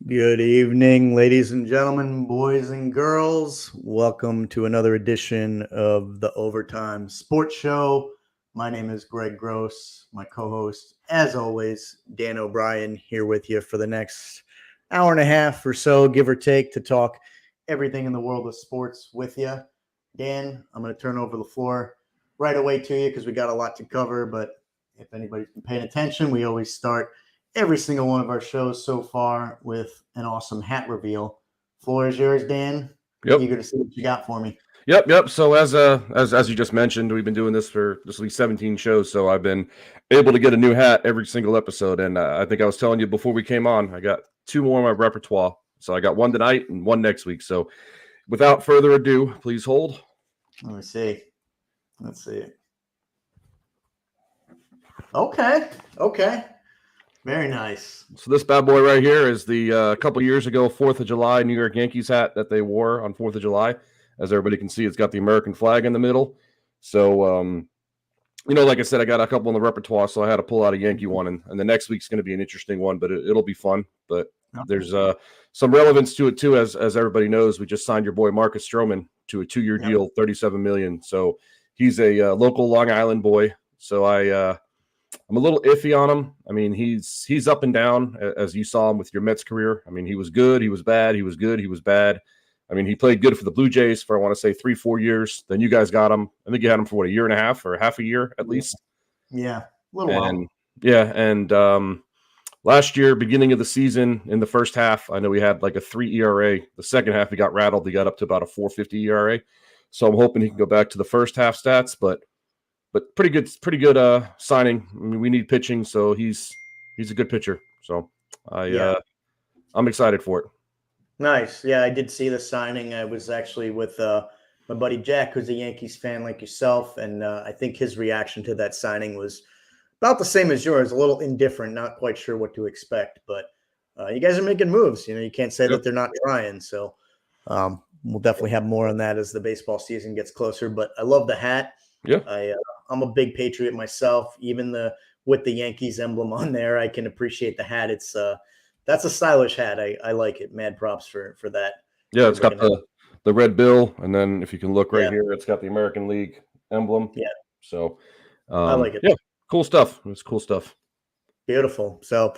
Good evening, ladies and gentlemen, boys and girls. Welcome to another edition of the Overtime Sports Show. My name is Greg Gross, my co-host, as always, Dan O'Brien, here with you for the next hour and a half or so, give or take, to talk everything in the world of sports with you. Dan, I'm going to turn over the floor right away to you because we got a lot to cover, but if anybody's been paying attention, we always start every single one of our shows so far with an awesome hat reveal. Floor is yours, Dan. Yep. Eager to see what you got for me. Yep. So as you just mentioned, we've been doing this for just at least 17 shows. So I've been able to get a new hat every single episode. And I think I was telling you before we came on, I got 2 more in my repertoire. So I got one tonight and one next week. So without further ado, please hold. Let me see. Let's see. Okay. Very nice. So this bad boy right here is the couple years ago 4th of July New York Yankees hat that they wore on 4th of July. As everybody can see, it's got the American flag in the middle. So, like I said, I got a couple in the repertoire, so I had to pull out a Yankee one. And the next week's going to be an interesting one, but it'll be fun. But there's some relevance to it, too, as everybody knows. We just signed your boy Marcus Stroman to a 2-year deal, $37 million. So he's a local Long Island boy. So I'm a little iffy on him. I mean, he's up and down, as you saw him with your Mets career. I mean, he was good, he was bad, he was good, he was bad. I mean, he played good for the Blue Jays for, I want to say, 3-4 years. Then you guys got him. I think you had him for, a year and a half or half a year at least? Yeah, a little while. Yeah, and last year, beginning of the season, in the first half, I know he had like a 3 ERA. The second half, he got rattled. He got up to about a 4.50 ERA. So I'm hoping he can go back to the first half stats, but pretty good signing. I mean, we need pitching, so he's a good pitcher. So I'm excited for it. Nice. Yeah, I did see the signing. I was actually with my buddy Jack, who's a Yankees fan like yourself, and I think his reaction to that signing was about the same as yours, a little indifferent, not quite sure what to expect. But you guys are making moves. You can't say that they're not trying. So we'll definitely have more on that as the baseball season gets closer. But I love the hat. Yeah. I'm a big Patriot myself. Even with the Yankees emblem on there, I can appreciate the hat. It's that's a stylish hat. I like it. Mad props for that. Yeah, it's got the red bill, and then if you can look here, it's got the American League emblem. Yeah. So I like it. Yeah, cool stuff. It's cool stuff. Beautiful. So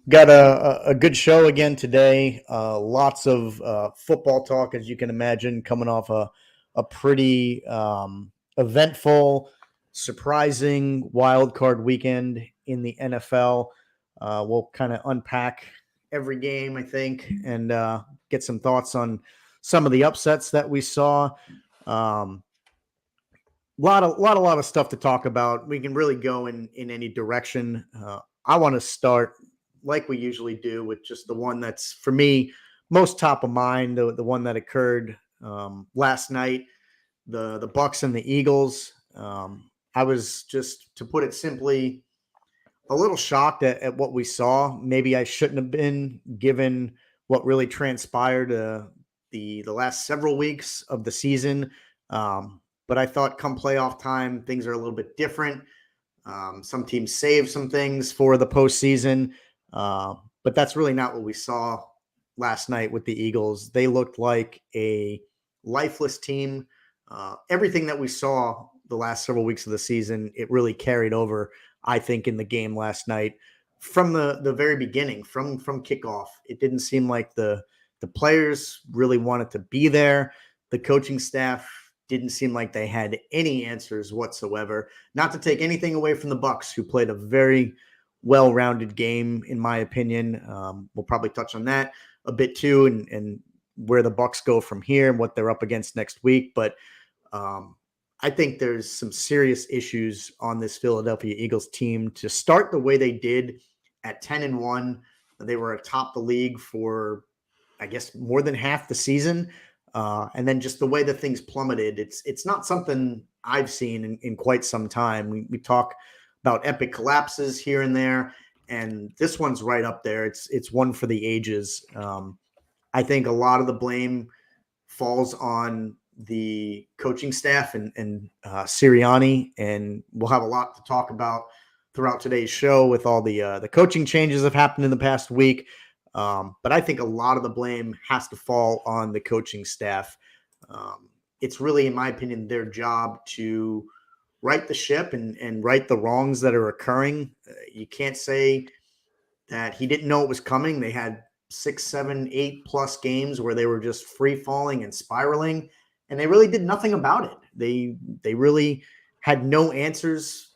got a good show again today. Lots of football talk, as you can imagine, coming off a pretty eventful, surprising wild card weekend in the NFL. We'll kind of unpack every game, I think, and get some thoughts on some of the upsets that we saw. Lot of stuff to talk about. We can really go in any direction. I want to start, like we usually do, with just the one that's, for me, most top of mind, the one that occurred last night, the Bucs and the Eagles. I was, just to put it simply, a little shocked at what we saw. Maybe I shouldn't have been, given what really transpired the last several weeks of the season. But I thought come playoff time, things are a little bit different. Some teams save some things for the postseason, but that's really not what we saw last night with the Eagles. They looked like a lifeless team. Everything that we saw the last several weeks of the season, it really carried over, I think, in the game last night. From the very beginning, from kickoff, it didn't seem like the players really wanted to be there. The coaching staff didn't seem like they had any answers whatsoever. Not to take anything away from the Bucks, who played a very well-rounded game, in my opinion. We'll probably touch on that a bit too, and where the Bucks go from here and what they're up against next week. But I think there's some serious issues on this Philadelphia Eagles team to start the way they did at 10-1. They were atop the league for, I guess, more than half the season. And then just the way that things plummeted, it's not something I've seen in quite some time. We talk about epic collapses here and there, and this one's right up there. It's one for the ages. I think a lot of the blame falls on the coaching staff and Sirianni, and we'll have a lot to talk about throughout today's show with all the coaching changes that have happened in the past week. But I think a lot of the blame has to fall on the coaching staff. It's really, in my opinion, their job to right the ship and right the wrongs that are occurring. You can't say that he didn't know it was coming. They had 6, 7, 8+ games where they were just free falling and spiraling, and they really did nothing about it. They really had no answers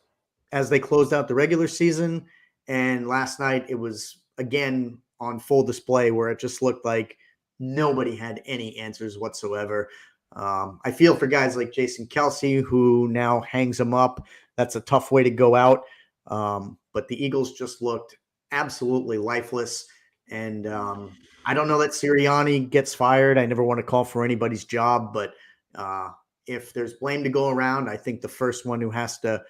as they closed out the regular season. And last night it was again on full display where it just looked like nobody had any answers whatsoever. I feel for guys like Jason Kelce, who now hangs him up. That's a tough way to go out. But the Eagles just looked absolutely lifeless. And I don't know that Sirianni gets fired. I never want to call for anybody's job, but if there's blame to go around, I think the first one who has to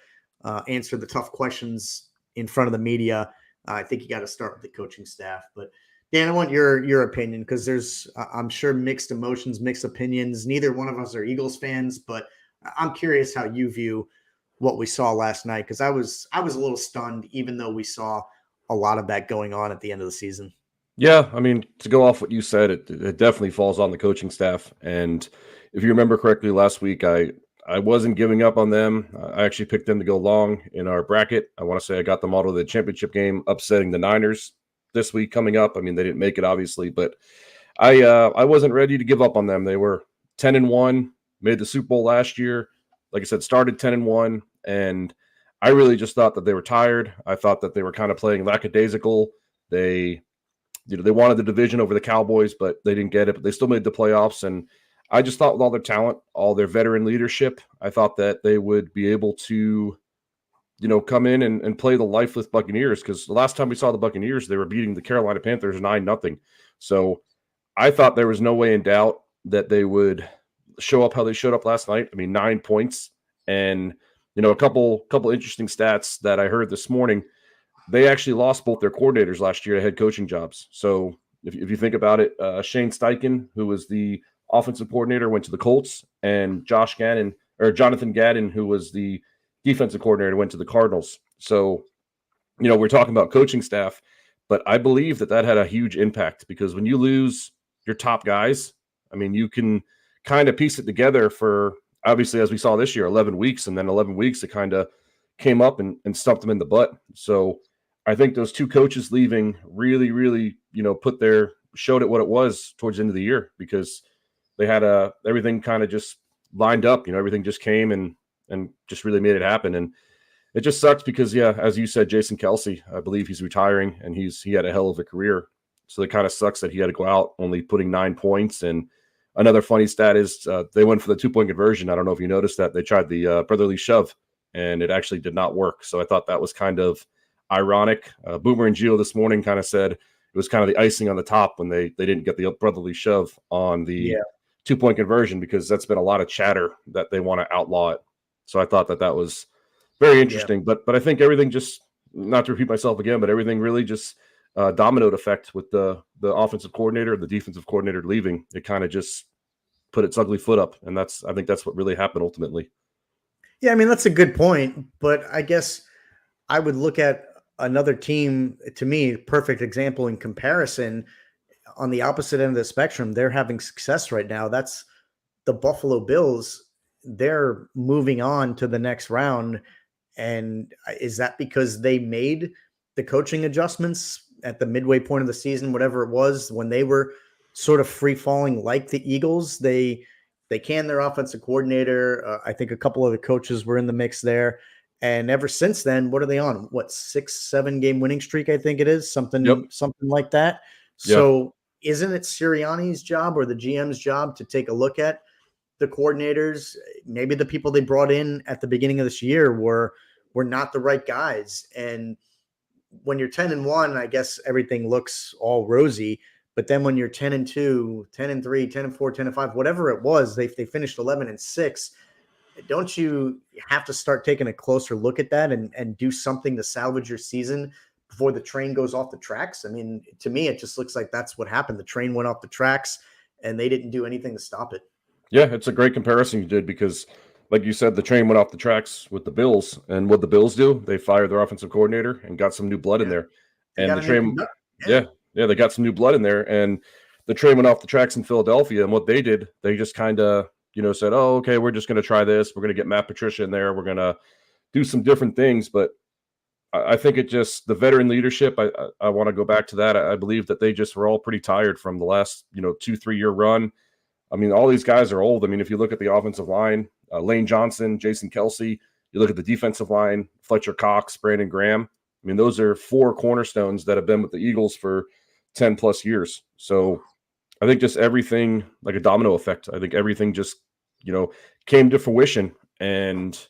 answer the tough questions in front of the media, I think you got to start with the coaching staff. But Dan, I want your opinion, because there's, I'm sure, mixed emotions, mixed opinions. Neither one of us are Eagles fans, but I'm curious how you view what we saw last night, because I was a little stunned, even though we saw a lot of that going on at the end of the season. Yeah, I mean, to go off what you said, it definitely falls on the coaching staff. And if you remember correctly, last week I wasn't giving up on them. I actually picked them to go long in our bracket. I want to say I got them all to the championship game, upsetting the Niners this week coming up. I mean, they didn't make it, obviously, but I wasn't ready to give up on them. They were 10-1, made the Super Bowl last year. Like I said, started 10-1, and I really just thought that they were tired. I thought that they were kind of playing lackadaisical. They wanted the division over the Cowboys, but they didn't get it. But they still made the playoffs, and I just thought with all their talent, all their veteran leadership, I thought that they would be able to, come in and play the lifeless Buccaneers, because the last time we saw the Buccaneers, they were beating the Carolina Panthers 9-0. So I thought there was no way in doubt that they would show up how they showed up last night. I mean, 9 points, and a couple interesting stats that I heard this morning. They actually lost both their coordinators last year to head coaching jobs. So if you think about it, Shane Steichen, who was the offensive coordinator, went to the Colts, and Jonathan Gadden, who was the defensive coordinator, went to the Cardinals. So, we're talking about coaching staff, but I believe that had a huge impact, because when you lose your top guys, I mean, you can kind of piece it together for, obviously, as we saw this year, 11 weeks, and then 11 weeks it kind of came up and stumped them in the butt. So I think those two coaches leaving really, really, showed it what it was towards the end of the year, because they had everything kind of just lined up. Everything just came and just really made it happen. And it just sucks because, yeah, as you said, Jason Kelce, I believe he's retiring, and he had a hell of a career. So it kind of sucks that he had to go out only putting 9 points. And another funny stat is they went for the 2-point conversion. I don't know if you noticed that. They tried the brotherly shove, and it actually did not work. So I thought that was kind of ironic. Boomer and Gio this morning kind of said it was kind of the icing on the top when they didn't get the brotherly shove on the 2-point conversion, because that's been a lot of chatter that they want to outlaw it. So I thought that was very interesting. Yeah. But I think everything just, not to repeat myself again, but everything really just dominoed effect with the offensive coordinator, the defensive coordinator leaving. It kind of just put its ugly foot up. And I think that's what really happened ultimately. Yeah, I mean, that's a good point. But I guess I would look at another team, to me, perfect example in comparison, on the opposite end of the spectrum. They're having success right now. That's the Buffalo Bills, they're moving on to the next round. And is that because they made the coaching adjustments at the midway point of the season, whatever it was, when they were sort of free falling like the Eagles? They canned their offensive coordinator. I think a couple of the coaches were in the mix there. And ever since then, what are they on? What, 6-7 game winning streak? I think it is Yep. something like that. Yeah. So isn't it Sirianni's job or the GM's job to take a look at the coordinators? Maybe the people they brought in at the beginning of this year were not the right guys. And when you're 10-1, I guess everything looks all rosy. But then when you're 10-2, 10-3, 10-4, 10-5, whatever it was, they finished 11-6. Don't you have to start taking a closer look at that and do something to salvage your season before the train goes off the tracks? I mean, to me, it just looks like that's what happened. The train went off the tracks and they didn't do anything to stop it. Yeah, it's a great comparison you did because, like you said, the train went off the tracks with the Bills. And what the Bills do, they fired their offensive coordinator and got some new blood in there. And the train, they got some new blood in there. And the train went off the tracks in Philadelphia. And what they did, they just kind of, said, oh, okay, we're just going to try this. We're going to get Matt Patricia in there. We're going to do some different things. But I think it just, the veteran leadership, I want to go back to that. I believe that they just were all pretty tired from the last, 2-3 year run. I mean, all these guys are old. I mean, if you look at the offensive line, Lane Johnson, Jason Kelsey, you look at the defensive line, Fletcher Cox, Brandon Graham. I mean, those are 4 cornerstones that have been with the Eagles for 10 plus years. So I think just everything, like a domino effect, I think everything just, came to fruition and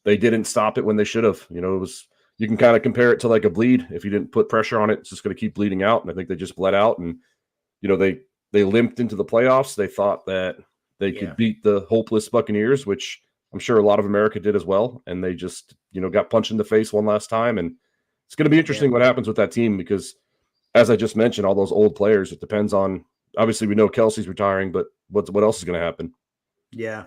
they didn't stop it when they should have. You can kind of compare it to like a bleed. If you didn't put pressure on it, it's just going to keep bleeding out. And I think they just bled out and, they limped into the playoffs. They thought that they could beat the hopeless Buccaneers, which I'm sure a lot of America did as well. And they just, got punched in the face one last time. And it's going to be interesting what happens with that team because, as I just mentioned, all those old players, it depends on, obviously we know Kelsey's retiring, but what else is going to happen? Yeah.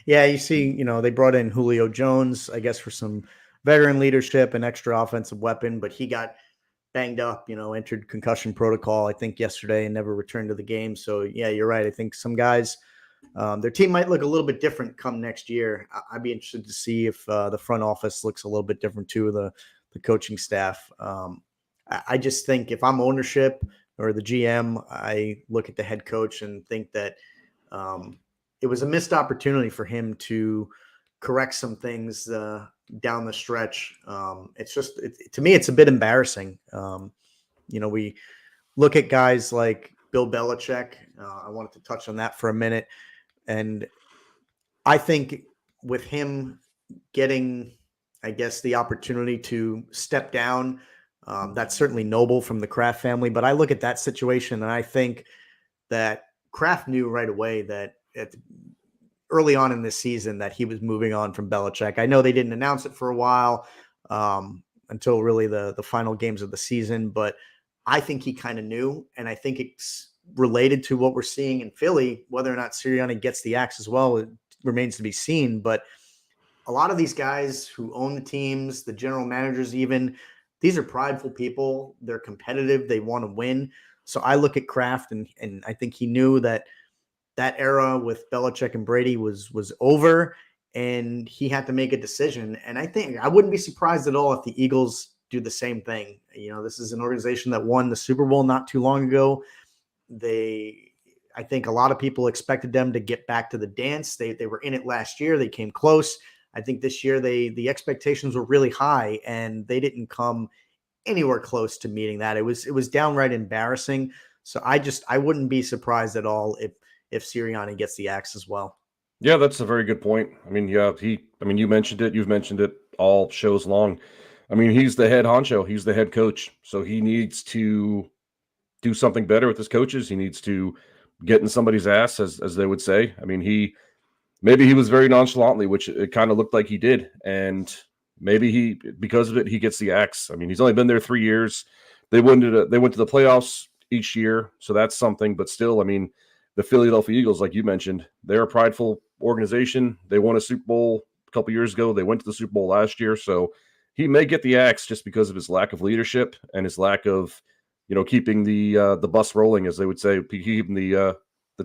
Yeah. You see, they brought in Julio Jones, I guess, for some veteran leadership and extra offensive weapon, but he got banged up, entered concussion protocol, I think yesterday and never returned to the game. So yeah, you're right. I think some guys, their team might look a little bit different come next year. I'd be interested to see if the front office looks a little bit different too, the coaching staff. I just think if I'm ownership or the GM, I look at the head coach and think that it was a missed opportunity for him to correct some things down the stretch. It's just, to me, it's a bit embarrassing. We look at guys like Bill Belichick. I wanted to touch on that for a minute. And I think with him getting, I guess, the opportunity to step down, that's certainly noble from the Kraft family. But I look at that situation and I think that Kraft knew right away that early on in this season that he was moving on from Belichick. I know they didn't announce it for a while until really the final games of the season, but I think he kind of knew. And I think it's related to what we're seeing in Philly. Whether or not Sirianni gets the axe as well, it remains to be seen. But a lot of these guys who own the teams, the general managers even, these are prideful people. They're competitive. They want to win. So I look at Kraft and I think he knew that era with Belichick and Brady was over and he had to make a decision. And I think I wouldn't be surprised at all if the Eagles do the same thing. This is an organization that won the Super Bowl not too long ago. I think a lot of people expected them to get back to the dance. They were in it last year. They came close. I think this year the expectations were really high and they didn't come anywhere close to meeting that. It was downright embarrassing. So I wouldn't be surprised at all if Sirianni gets the axe as well. Yeah, that's a very good point. I mean, you mentioned it, you've mentioned it all shows long. I mean, he's the head honcho, he's the head coach. So he needs to do something better with his coaches. He needs to get in somebody's ass, as they would say. I mean, maybe he was very nonchalantly, which it kind of looked like he did. And maybe because of it, he gets the axe. I mean, he's only been there 3 years. They went to the playoffs each year. So that's something, but still, I mean, the Philadelphia Eagles, like you mentioned, they're a prideful organization. They won a Super Bowl a couple years ago. They went to the Super Bowl last year. So he may get the axe just because of his lack of leadership and his lack of, keeping the bus rolling, as they would say, keeping the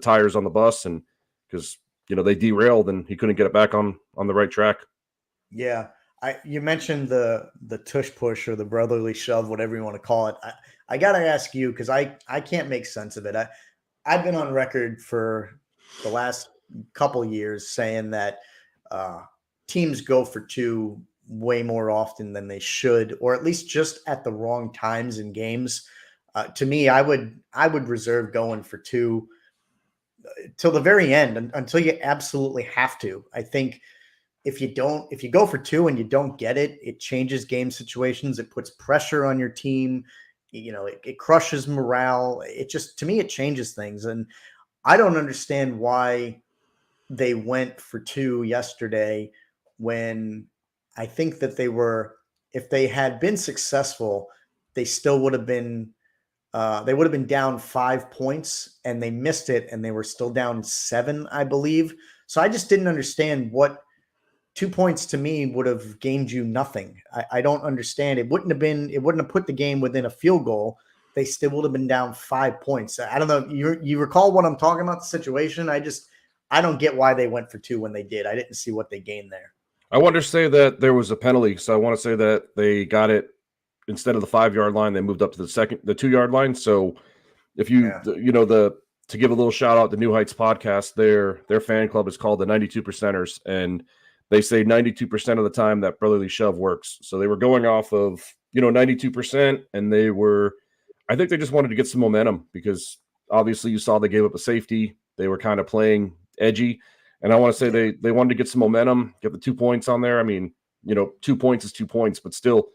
tires on the bus. And because they derailed and he couldn't get it back on the right track. Yeah. You mentioned the tush push or the brotherly shove, whatever you want to call it. I got to ask you, because I can't make sense of it. I've been on record for the last couple years saying that teams go for two way more often than they should, or at least just at the wrong times in games. To me, I would reserve going for two till the very end, until you absolutely have to. I think if you go for two and you don't get it, it changes game situations. It puts pressure on your team. It crushes morale. It just, to me, it changes things. And I don't understand why they went for two yesterday when I think that if they had been successful, they still would have been, they would have been down 5 points, and they missed it, and they were still down 7, I believe. So I just didn't understand what 2 points to me would have gained you nothing. I don't understand. It wouldn't have put the game within a field goal. They still would have been down 5 points. I don't know. You recall what I'm talking about, the situation? I don't get why they went for two when they did. I didn't see what they gained there. I want to say that there was a penalty. So I want to say that they got it instead of the 5-yard line, they moved up to the 2-yard line. So if you, to give a little shout out to New Heights podcast, their fan club is called the 92 Percenters, and they say 92% of the time that brotherly shove works. So they were going off of, 92%, and I think they just wanted to get some momentum, because obviously you saw they gave up a safety. They were kind of playing edgy. And I want to say they wanted to get some momentum, get the 2 points on there. I mean, 2 points is 2 points, but still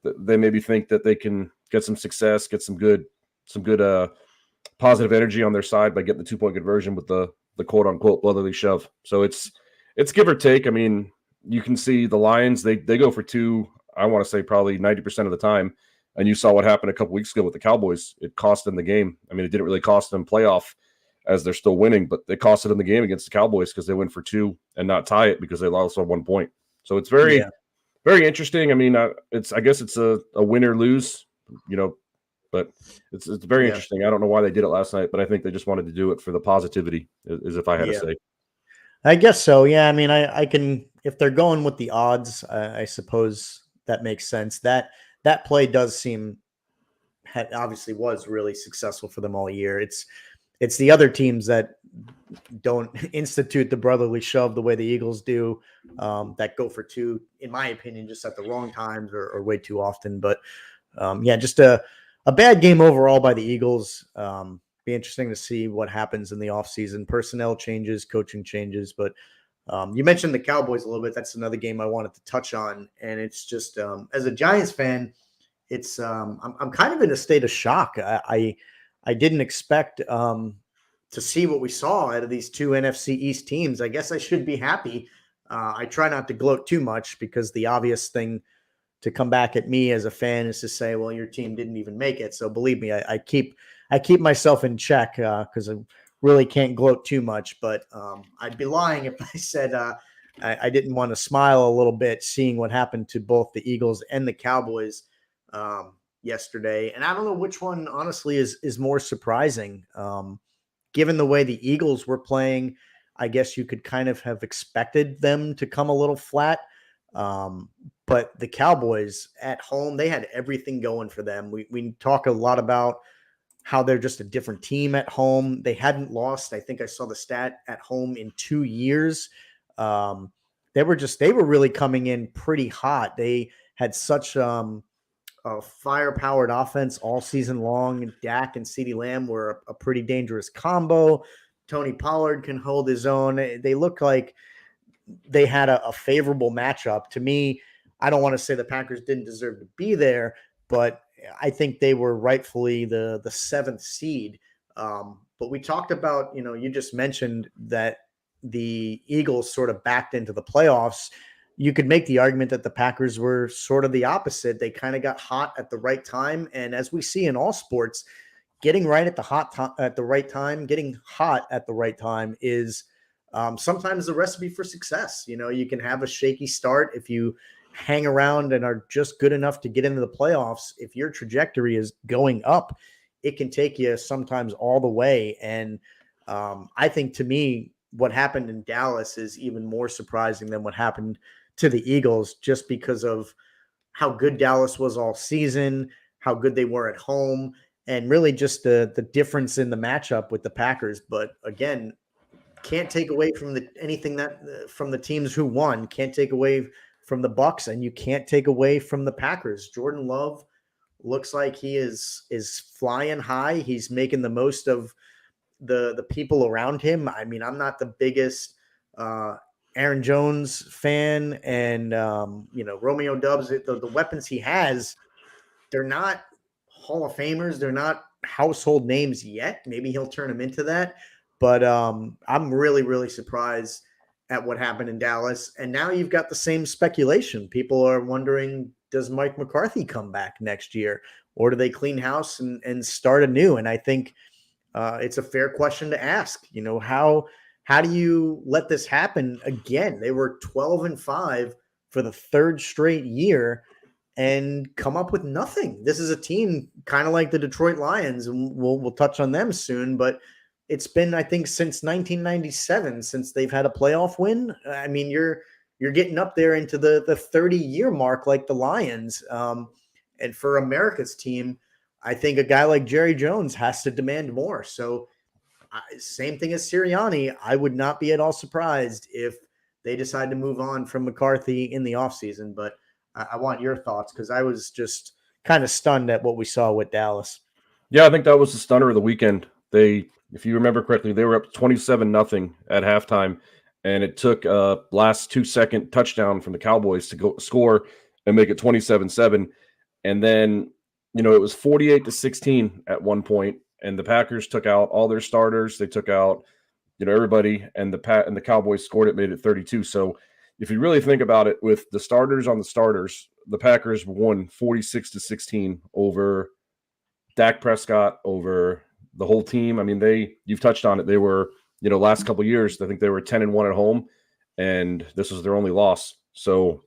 they maybe think that they can get some success, get some good positive energy on their side by getting the 2-point conversion with the quote unquote brotherly shove. So it's give or take. I mean, you can see the Lions, they go for two, I want to say probably 90% of the time. And you saw what happened a couple weeks ago with the Cowboys. It cost them the game. I mean, it didn't really cost them playoff, as they're still winning, but they costed them the game against the Cowboys because they went for two and not tie it because they lost on 1 point. So it's very, very interesting. I mean, I guess it's a win or lose, but it's very interesting. I don't know why they did it last night, but I think they just wanted to do it for the positivity, as if I had to say. I guess so. Yeah. I mean, I can, if they're going with the odds, I suppose that makes sense. That play does seem, obviously was really successful for them all year. It's the other teams that don't institute the brotherly shove the way the Eagles do, that go for two, in my opinion, just at the wrong times or way too often. But just a bad game overall by the Eagles. Be interesting to see what happens in the offseason. Personnel changes, coaching changes. But you mentioned the Cowboys a little bit. That's another game I wanted to touch on. And it's just, as a Giants fan, it's I'm kind of in a state of shock. I didn't expect to see what we saw out of these two NFC East teams. I guess I should be happy. I try not to gloat too much, because the obvious thing to come back at me as a fan is to say, well, your team didn't even make it. So believe me, I keep myself in check, because I really can't gloat too much. But I'd be lying if I said I didn't want to smile a little bit seeing what happened to both the Eagles and the Cowboys yesterday. And I don't know which one, honestly, is more surprising. Given the way the Eagles were playing, I guess you could kind of have expected them to come a little flat. But the Cowboys at home, they had everything going for them. We talk a lot about how they're just a different team at home. They hadn't lost, I think I saw the stat, at home in 2 years. They were really coming in pretty hot. They had such a fire-powered offense all season long. Dak and CeeDee Lamb were a pretty dangerous combo. Tony Pollard can hold his own. They look like they had a favorable matchup. To me, I don't want to say the Packers didn't deserve to be there, but I think they were rightfully the 7th seed. But we talked about, you just mentioned that the Eagles sort of backed into the playoffs. You could make the argument that the Packers were sort of the opposite. They kind of got hot at the right time. And as we see in all sports, getting right at the right time, getting hot at the right time is sometimes the recipe for success. You can have a shaky start if you hang around and are just good enough to get into the playoffs. If your trajectory is going up, it can take you sometimes all the way. And I think, to me, what happened in Dallas is even more surprising than what happened to the Eagles, just because of how good Dallas was all season, how good they were at home, and really just the difference in the matchup with the Packers. But again, can't take away from anything that from the teams who won. Can't take away from the Bucks, and you can't take away from the Packers. Jordan Love looks like he is flying high. He's making the most of the people around him. I mean, I'm not the biggest Aaron Jones fan, and Romeo Dubs. The weapons he has, they're not Hall of Famers. They're not household names yet. Maybe he'll turn them into that. But I'm really, really surprised at what happened in Dallas. And now you've got the same speculation. People are wondering, does Mike McCarthy come back next year? Or do they clean house and start anew? And I think it's a fair question to ask. How do you let this happen again? They were 12-5 for the third straight year and come up with nothing. This is a team kind of like the Detroit Lions, and we'll touch on them soon, but it's been, I think, since 1997 since they've had a playoff win. I mean, you're getting up there into the 30-year mark like the Lions. And for America's team, I think a guy like Jerry Jones has to demand more. So same thing as Sirianni. I would not be at all surprised if they decide to move on from McCarthy in the offseason. But I want your thoughts, because I was just kind of stunned at what we saw with Dallas. Yeah, I think that was the stunner of the weekend. If you remember correctly, they were up 27-0 at halftime, and it took a last 2-second touchdown from the Cowboys to go score and make it 27-7. And then, it was 48-16 at one point, and the Packers took out all their starters. They took out, everybody, and the Cowboys scored it, made it 32. So if you really think about it, with the starters on the starters, the Packers won 46-16 over Dak Prescott, over the whole team. I mean, you've touched on it. They were, last couple of years, I think they were 10-1 at home, and this was their only loss. So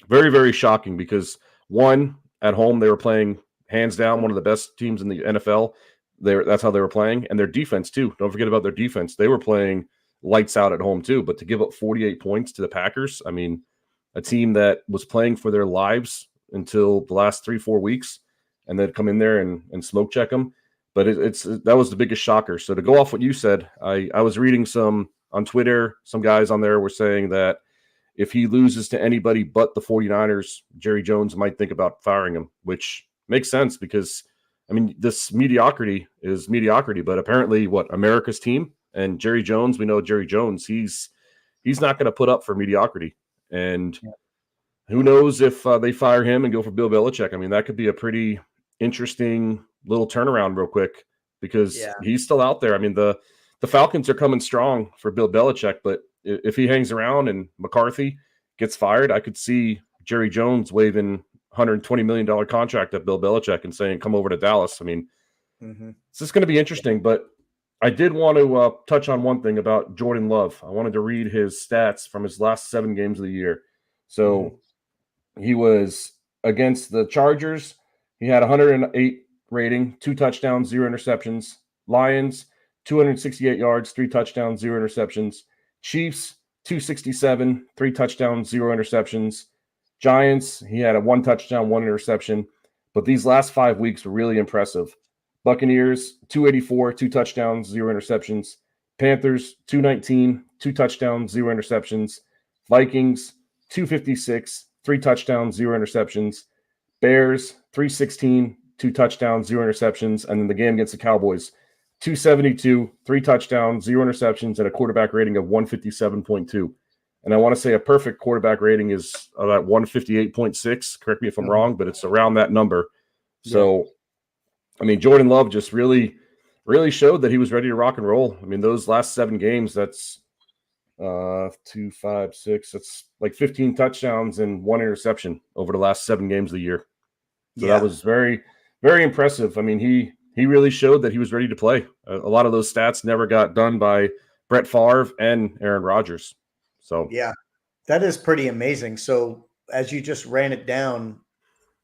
very, very shocking, because one, at home, they were playing hands down one of the best teams in the NFL. That's how they were playing. And their defense too. Don't forget about their defense. They were playing lights out at home too. But to give up 48 points to the Packers, I mean, a team that was playing for their lives until the last 3-4 weeks, and then come in there and smoke check them. But that was the biggest shocker. So to go off what you said, I was reading some on Twitter. Some guys on there were saying that if he loses to anybody but the 49ers, Jerry Jones might think about firing him, which makes sense, because, I mean, this mediocrity is mediocrity. But apparently, America's team and Jerry Jones, we know Jerry Jones, he's not going to put up for mediocrity. And who knows if they fire him and go for Bill Belichick. I mean, that could be a pretty interesting little turnaround real quick, because he's still out there. I mean, the Falcons are coming strong for Bill Belichick, but if he hangs around and McCarthy gets fired, I could see Jerry Jones waving $120 million contract at Bill Belichick and saying, come over to Dallas. I mean, It's just going to be interesting. But I did want to touch on one thing about Jordan Love. I wanted to read his stats from his last 7 games of the year. So he was against the Chargers. He had 108 rating, 2 touchdowns, 0 interceptions. Lions, 268 yards, 3 touchdowns, 0 interceptions. Chiefs, 267, 3 touchdowns, 0 interceptions. Giants, he had a 1 touchdown, 1 interception. But these last 5 weeks were really impressive. Buccaneers, 284, 2 touchdowns, 0 interceptions. Panthers, 219, 2 touchdowns, 0 interceptions. Vikings, 256, 3 touchdowns, 0 interceptions. Bears, 316, 2 touchdowns, 0 interceptions. And then the game against the Cowboys, 272, 3 touchdowns, 0 interceptions, and a quarterback rating of 157.2. And I want to say a perfect quarterback rating is about 158.6. Correct me if I'm wrong, but it's around that number. So, I mean, Jordan Love just really, really showed that he was ready to rock and roll. I mean, those last 7 games, that's 2, 5, 6. That's like 15 touchdowns and 1 interception over the last 7 games of the year. So that was very, very impressive. I mean, he really showed that he was ready to play. A lot of those stats never got done by Brett Favre and Aaron Rodgers. So that is pretty amazing. So as you just ran it down,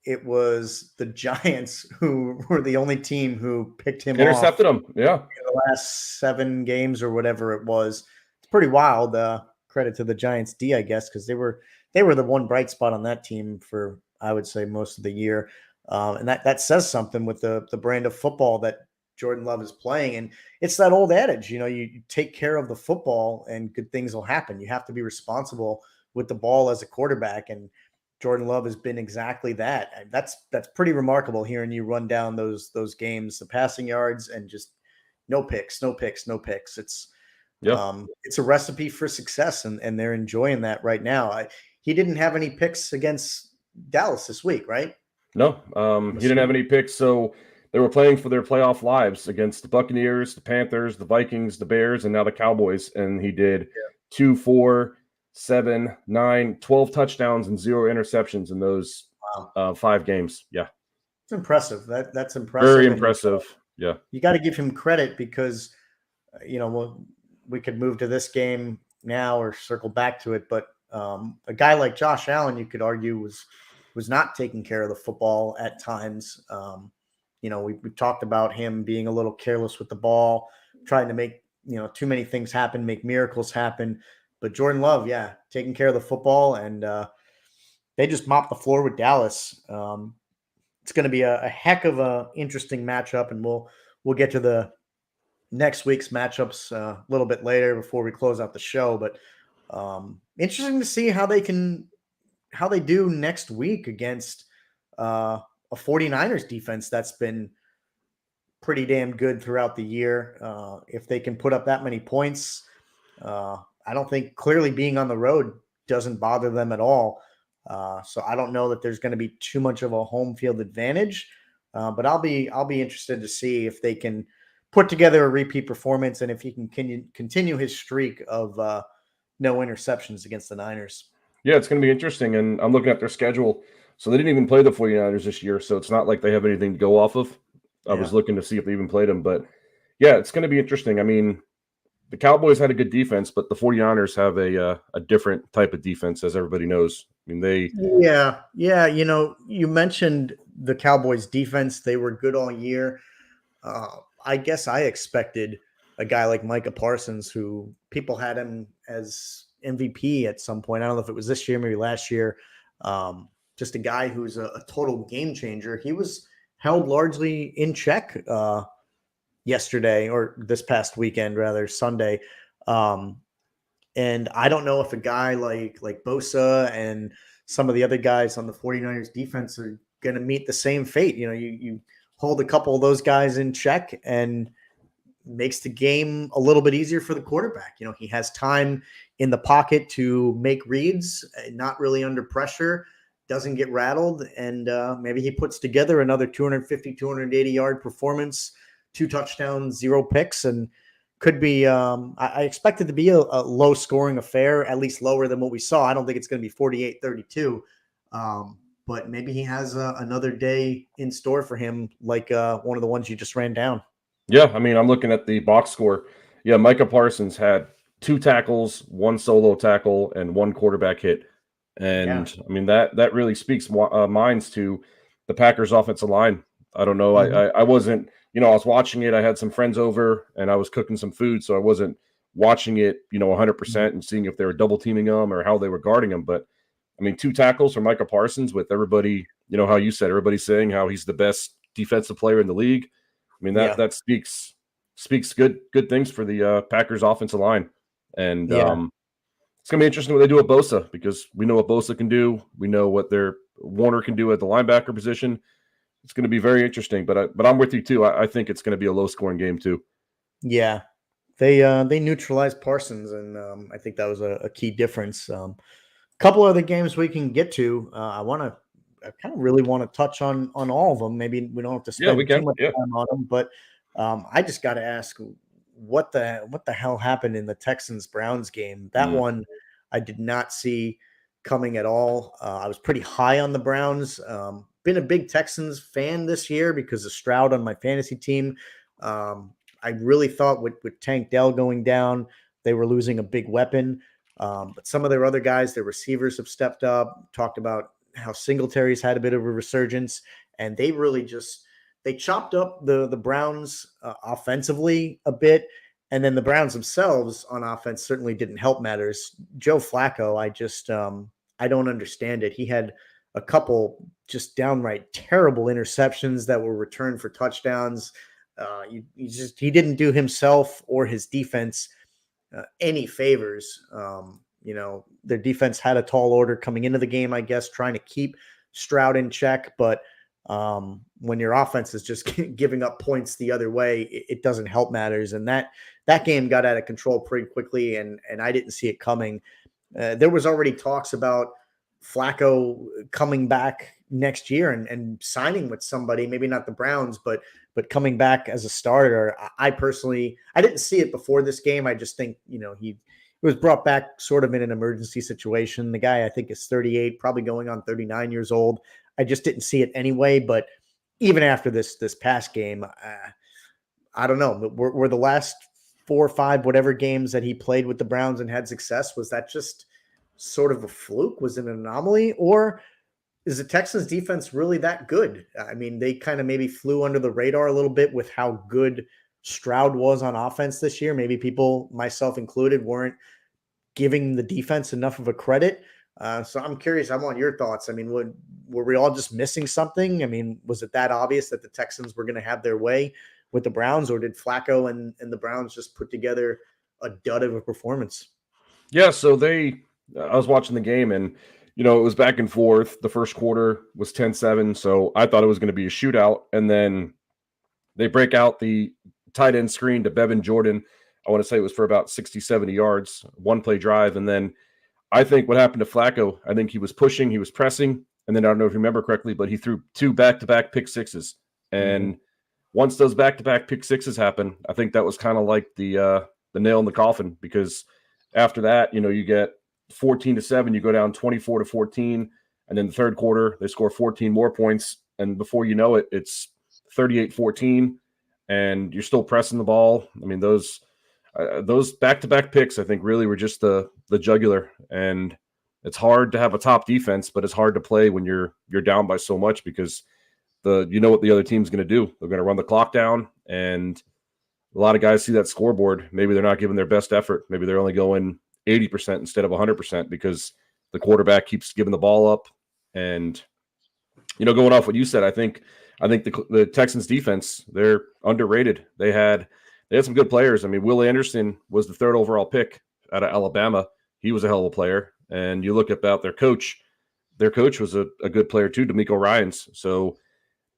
it was the Giants who were the only team who picked him intercepted off him. Yeah. In the last 7 games or whatever it was. It's pretty wild. Credit to the Giants D, I guess, because they were the one bright spot on that team for, I would say, most of the year. And that says something with the brand of football that Jordan Love is playing. And it's that old adage, you take care of the football and good things will happen. You have to be responsible with the ball as a quarterback. And Jordan Love has been exactly that. And that's pretty remarkable hearing you run down those games, the passing yards, and just no picks, no picks, no picks. Yeah. It's a recipe for success, and they're enjoying that right now. He didn't have any picks against Dallas this week, right? No, he didn't have any picks, so they were playing for their playoff lives against the Buccaneers, the Panthers, the Vikings, the Bears, and now the Cowboys. And he did 2, 4, 7, 9, 12 touchdowns and 0 interceptions in those 5 games. Yeah. It's impressive. That's impressive. Very impressive. Yeah. You got to give him credit because, we could move to this game now or circle back to it. But a guy like Josh Allen, you could argue, was not taking care of the football at times. We talked about him being a little careless with the ball, trying to make, too many things happen, make miracles happen. But Jordan Love, taking care of the football, and they just mopped the floor with Dallas. It's going to be a heck of a interesting matchup, and we'll get to the next week's matchups a little bit later before we close out the show. But interesting to see how they do next week against a 49ers defense that's been pretty damn good throughout the year. If they can put up that many points, I don't think clearly being on the road doesn't bother them at all. So I don't know that there's going to be too much of a home field advantage, but I'll be interested to see if they can put together a repeat performance and if he can continue his streak of no interceptions against the Niners. Yeah, it's going to be interesting. And I'm looking at their schedule. So they didn't even play the 49ers this year. So it's not like they have anything to go off of. I was looking to see if they even played them. But yeah, it's going to be interesting. I mean, the Cowboys had a good defense, but the 49ers have a different type of defense, as everybody knows. I mean, Yeah. You mentioned the Cowboys defense. They were good all year. I guess I expected a guy like Micah Parsons, who people had him as MVP at some point. I don't know if it was this year, maybe last year. Just a guy who's a total game changer. He was held largely in check yesterday, or this past weekend, rather, Sunday. And I don't know if a guy like Bosa and some of the other guys on the 49ers defense are going to meet the same fate. You hold a couple of those guys in check and makes the game a little bit easier for the quarterback. He has time in the pocket to make reads, not really under pressure, doesn't get rattled, and maybe he puts together another 250, 280-yard performance, 2 touchdowns, 0 picks, and could be I expect it to be a low-scoring affair, at least lower than what we saw. I don't think it's going to be 48-32, but maybe he has another day in store for him, like one of the ones you just ran down. Yeah, I mean, I'm looking at the box score. Yeah, Micah Parsons had 2 tackles, 1 solo tackle, and 1 quarterback hit. And I mean, that really speaks minds to the Packers offensive line. I don't know. Mm-hmm. I wasn't, I was watching it. I had some friends over and I was cooking some food, so I wasn't watching it, 100% and seeing if they were double teaming them or how they were guarding them. But I mean, 2 tackles for Micah Parsons with everybody, how you said, everybody's saying how he's the best defensive player in the league. I mean, that speaks good things for the Packers offensive line. And it's going to be interesting what they do with Bosa, because we know what Bosa can do. We know what their Warner can do at the linebacker position. It's going to be very interesting, but I'm with you too. I think it's going to be a low scoring game too. Yeah, they neutralized Parsons, and I think that was a key difference. A couple other games we can get to. I kind of really want to touch on all of them. Maybe we don't have to spend too much time on them, but I just got to ask, what the hell happened in the Texans-Browns game? That one I did not see coming at all. I was pretty high on the Browns. Been a big Texans fan this year because of Stroud on my fantasy team. I really thought with Tank Dell going down, they were losing a big weapon. But some of their other guys, their receivers, have stepped up. Talked about how Singletary's had a bit of a resurgence, and they really they chopped up the Browns offensively a bit. And then the Browns themselves on offense certainly didn't help matters. Joe Flacco, I don't understand it. He had a couple just downright terrible interceptions that were returned for touchdowns. He didn't do himself or his defense any favors. Their defense had a tall order coming into the game, I guess, trying to keep Stroud in check. But when your offense is just giving up points the other way, it doesn't help matters. And that game got out of control pretty quickly, and I didn't see it coming. There was already talks about Flacco coming back next year and signing with somebody, maybe not the Browns, but coming back as a starter. I didn't see it before this game. I just think, he was brought back sort of in an emergency situation. The guy, I think, is 38, probably going on 39 years old. I just didn't see it anyway. But even after this past game, I don't know. Were the last 4 or 5 whatever games that he played with the Browns and had success, was that just sort of a fluke? Was it an anomaly? Or is the Texans defense really that good? I mean, they kind of maybe flew under the radar a little bit with how good Stroud was on offense this year. Maybe people, myself included, weren't giving the defense enough of a credit. So I'm curious. I want your thoughts. I mean, were we all just missing something? I mean, was it that obvious that the Texans were going to have their way with the Browns, or did Flacco and the Browns just put together a dud of a performance? Yeah, so I was watching the game, and it was back and forth. The first quarter was 10-7, so I thought it was going to be a shootout. And then they break out the tight end screen to Bevan Jordan. I want to say it was for about 60, 70 yards, one play drive. And then I think what happened to Flacco, I think he was pushing, he was pressing. And then I don't know if you remember correctly, but he threw 2 back-to-back pick sixes. And once those back-to-back pick sixes happen, I think that was kind of like the nail in the coffin, because after that, you get 14-7, you go down 24-14, and then the third quarter they score 14 more points, and before you know it, it's 38-14, and you're still pressing the ball. I mean, those back-to-back picks, I think, really were just the jugular. And it's hard to have a top defense, but it's hard to play when you're down by so much, because what the other team's going to do. They're going to run the clock down, and a lot of guys see that scoreboard. Maybe they're not giving their best effort. Maybe they're only going 80% instead of 100% because the quarterback keeps giving the ball up. And going off what you said, I think the Texans defense, they're underrated. They had some good players. I mean, Will Anderson was the 3rd overall pick out of Alabama. He was a hell of a player. And you look about their coach was a good player too, DeMeco Ryans. So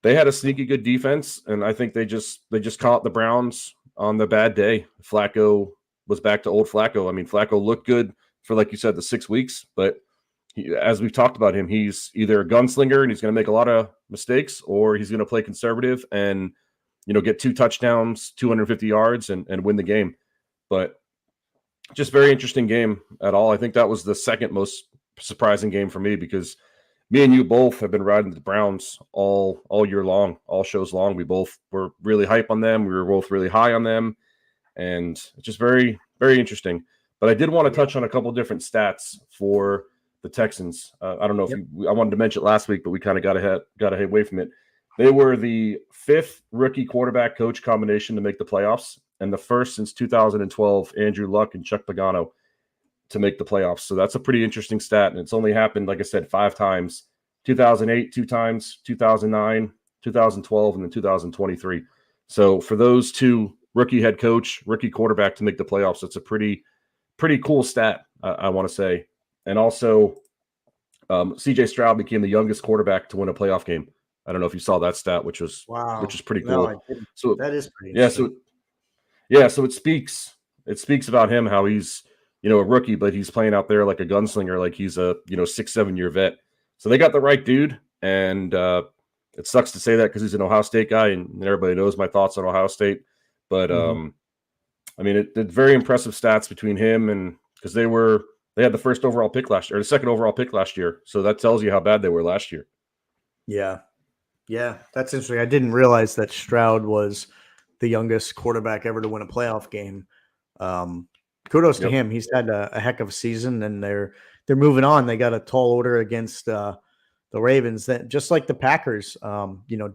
they had a sneaky good defense, and I think they just caught the Browns on the bad day. Flacco was back to old Flacco. I mean, Flacco looked good for, like you said, the 6 weeks, but as we've talked about him, he's either a gunslinger and he's going to make a lot of mistakes, or he's going to play conservative and get 2 touchdowns, 250 yards, and win the game. But just very interesting game at all. I think that was the second most surprising game for me, because me and you both have been riding the Browns all year long, all shows long. We both were really hype on them. We were both really high on them, and it's just very, very interesting. But I did want to touch on a couple different stats for the Texans. I don't know if I wanted to mention it last week, but we kind of got ahead away from it. They were the 5th rookie quarterback coach combination to make the playoffs, and the first since 2012, Andrew Luck and Chuck Pagano, to make the playoffs. So that's a pretty interesting stat. And it's only happened, like I said, 5 times: 2008, 2 times, 2009, 2012, and then 2023. So for those 2 rookie head coach, rookie quarterback to make the playoffs, that's a pretty cool stat, I want to say. And also, CJ Stroud became the youngest quarterback to win a playoff game. I don't know if you saw that stat, which is pretty cool. No, I didn't. So that is pretty interesting. So it speaks about him, how he's a rookie, but he's playing out there like a gunslinger, like he's a 6-7 year vet. So they got the right dude, and it sucks to say that because he's an Ohio State guy, and everybody knows my thoughts on Ohio State. But I mean, it very impressive stats between him, and because they had the 1st overall pick last year, or the 2nd overall pick last year. So that tells you how bad they were last year. Yeah, that's interesting. I didn't realize that Stroud was the youngest quarterback ever to win a playoff game. Kudos to him. He's had a heck of a season, and they're moving on. They got a tall order against the Ravens, that just like the Packers.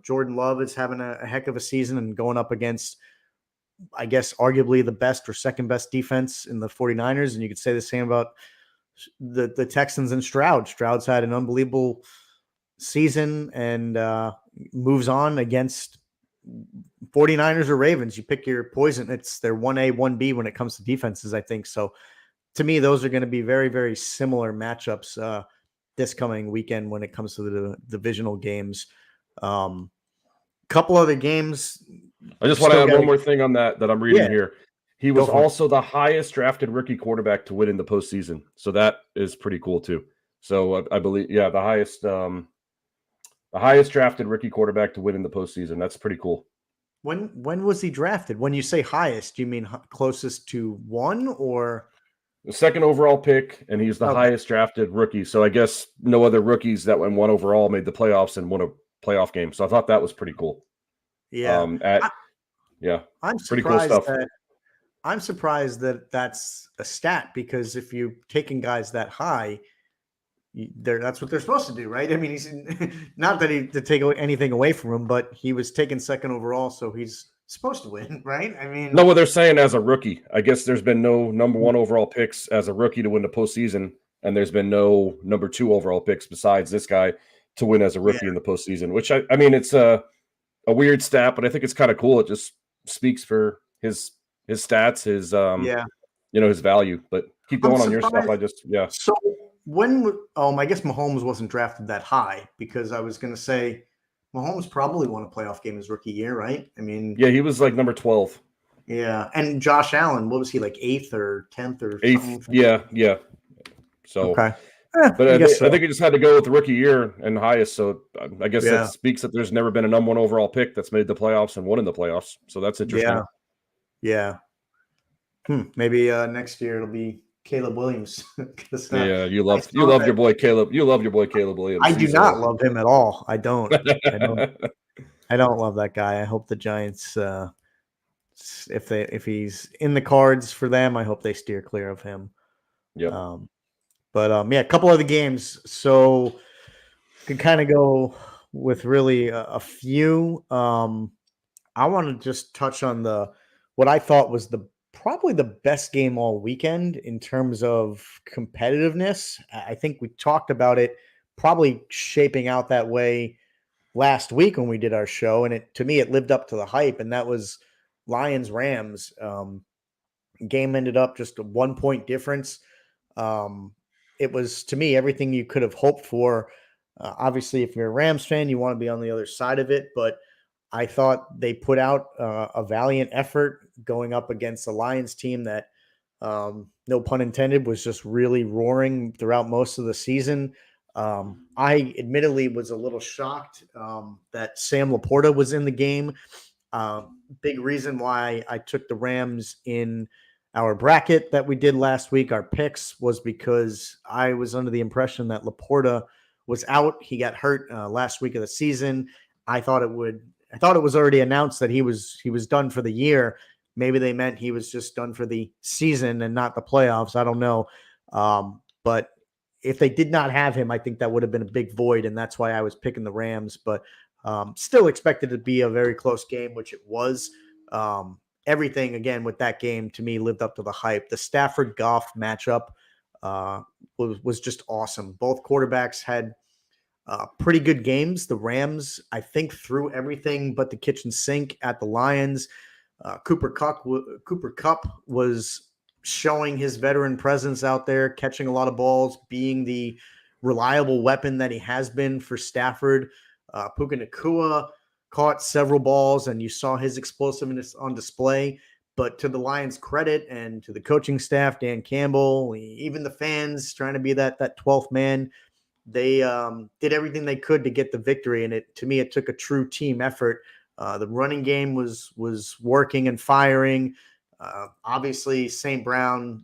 Jordan Love is having a heck of a season and going up against I guess, arguably the best or second best defense in the 49ers. And you could say the same about the Texans and Stroud. Stroud's had an unbelievable season and moves on against 49ers or Ravens. You pick your poison. It's their 1A, 1B when it comes to defenses, I think. So to me, those are going to be very, very similar matchups this coming weekend when it comes to the divisional games. Couple other games. I just want to add one more thing on that I'm reading here. He was also the highest drafted rookie quarterback to win in the postseason. So that is pretty cool too. So I believe, the highest drafted rookie quarterback to win in the postseason. That's pretty cool. When was he drafted? When you say highest, do you mean closest to one or the second overall pick? And he's the highest drafted rookie. So I guess no other rookies that went one overall made the playoffs and won a playoff game. So I thought that was pretty cool. Yeah. I'm pretty cool stuff. I'm surprised that that's a stat, because if you're taking guys that high, that's what they're supposed to do, right? I mean, he's not that to take anything away from him, but he was taken second overall, so he's supposed to win, right? I mean, no, what they're saying as a rookie. I guess there's been no number one overall picks as a rookie to win the postseason, and there's been no number two overall picks besides this guy to win as a rookie in the postseason. Which I mean, it's a weird stat, but I think it's kind of cool. It just speaks for his stats, his his value. But keep going on your stuff. So I guess Mahomes wasn't drafted that high, because I was going to say Mahomes probably won a playoff game his rookie year, right? I mean, yeah, he was like number 12. Yeah, and Josh Allen, what was he, like 8th or 10th or 8th? Something? Yeah. So okay. But I think he just had to go with the rookie year and highest. So I guess that speaks that there's never been a number one overall pick that's made the playoffs and won in the playoffs. So that's interesting. Yeah. Maybe next year it'll be Caleb Williams. You love your boy Caleb. You love your boy Caleb Williams. I do not love him at all. I don't. I don't love that guy. I hope the Giants, if he's in the cards for them, I hope they steer clear of him. Yeah. A couple of the games. So could kind of go with really a few. I want to just touch on what I thought was probably the best game all weekend in terms of competitiveness. I think we talked about it probably shaping out that way last week when we did our show, and to me it lived up to the hype, and that was Lions-Rams. Game ended up just a 1-point difference. It was, to me, everything you could have hoped for. Obviously, if you're a Rams fan, you want to be on the other side of it, but I thought they put out a valiant effort going up against a Lions team that, no pun intended, was just really roaring throughout most of the season. I admittedly was a little shocked that Sam Laporta was in the game. Big reason why I took the Rams in our bracket that we did last week, our picks, was because I was under the impression that Laporta was out. He got hurt last week of the season. I thought it was already announced that he was done for the year. Maybe they meant he was just done for the season and not the playoffs. I don't know. But if they did not have him, I think that would have been a big void, and that's why I was picking the Rams. But still expected it to be a very close game, which it was. Everything, again, with that game, to me, lived up to the hype. The Stafford-Goff matchup was just awesome. Both quarterbacks had pretty good games. The Rams, I think, threw everything but the kitchen sink at the Lions. Cooper Kupp was showing his veteran presence out there, catching a lot of balls, being the reliable weapon that he has been for Stafford. Puka Nacua caught several balls, and you saw his explosiveness on display. But to the Lions' credit and to the coaching staff, Dan Campbell, even the fans trying to be that 12th man, they did everything they could to get the victory. And to me, it took a true team effort. The running game was working and firing. Obviously, St. Brown,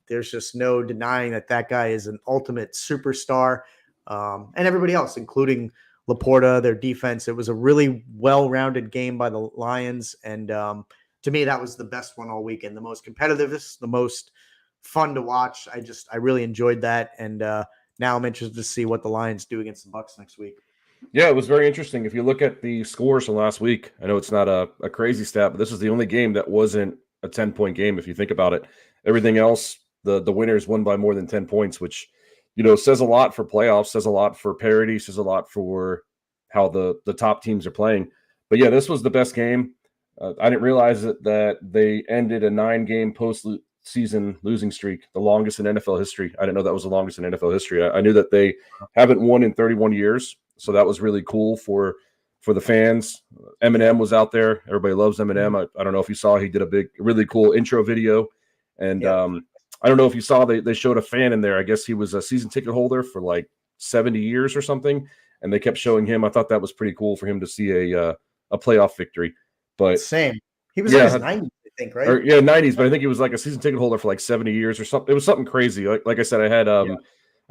there's just no denying that guy is an ultimate superstar. And everybody else, including Laporta, their defense. It was a really well-rounded game by the Lions. And to me, that was the best one all weekend. The most competitive, the most fun to watch. I really enjoyed that. And now I'm interested to see what the Lions do against the Bucs next week. Yeah, it was very interesting. If you look at the scores from last week, I know it's not a crazy stat, but this is the only game that wasn't a 10-point game. If you think about it, everything else, the winners won by more than 10 points, which, says a lot for playoffs, says a lot for parity, says a lot for how the top teams are playing. But yeah, this was the best game. I didn't realize that they ended a 9-game post-season losing streak, the longest in NFL history. I didn't know that was the longest in NFL history. I knew that they haven't won in 31 years. So that was really cool for the fans. Eminem was out there. Everybody loves Eminem. I don't know if you saw, he did a really cool intro video. And I don't know if you saw, they showed a fan in there. I guess he was a season ticket holder for like 70 years or something. And they kept showing him. I thought that was pretty cool for him to see a playoff victory. But Same. He was in his 90s, I think, right? Or, yeah, 90s, but I think he was like a season ticket holder for like 70 years or something. It was something crazy. Like I said, I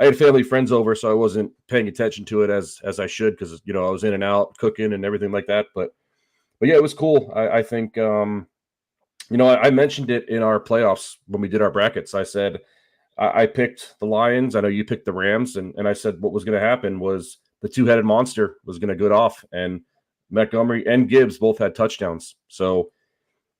had family friends over, so I wasn't paying attention to it as I should, because I was in and out cooking and everything like that. But yeah, it was cool. I think I mentioned it in our playoffs when we did our brackets. I said I picked the Lions. I know you picked the Rams, and I said what was going to happen was the two-headed monster was going to go off, and Montgomery and Gibbs both had touchdowns. So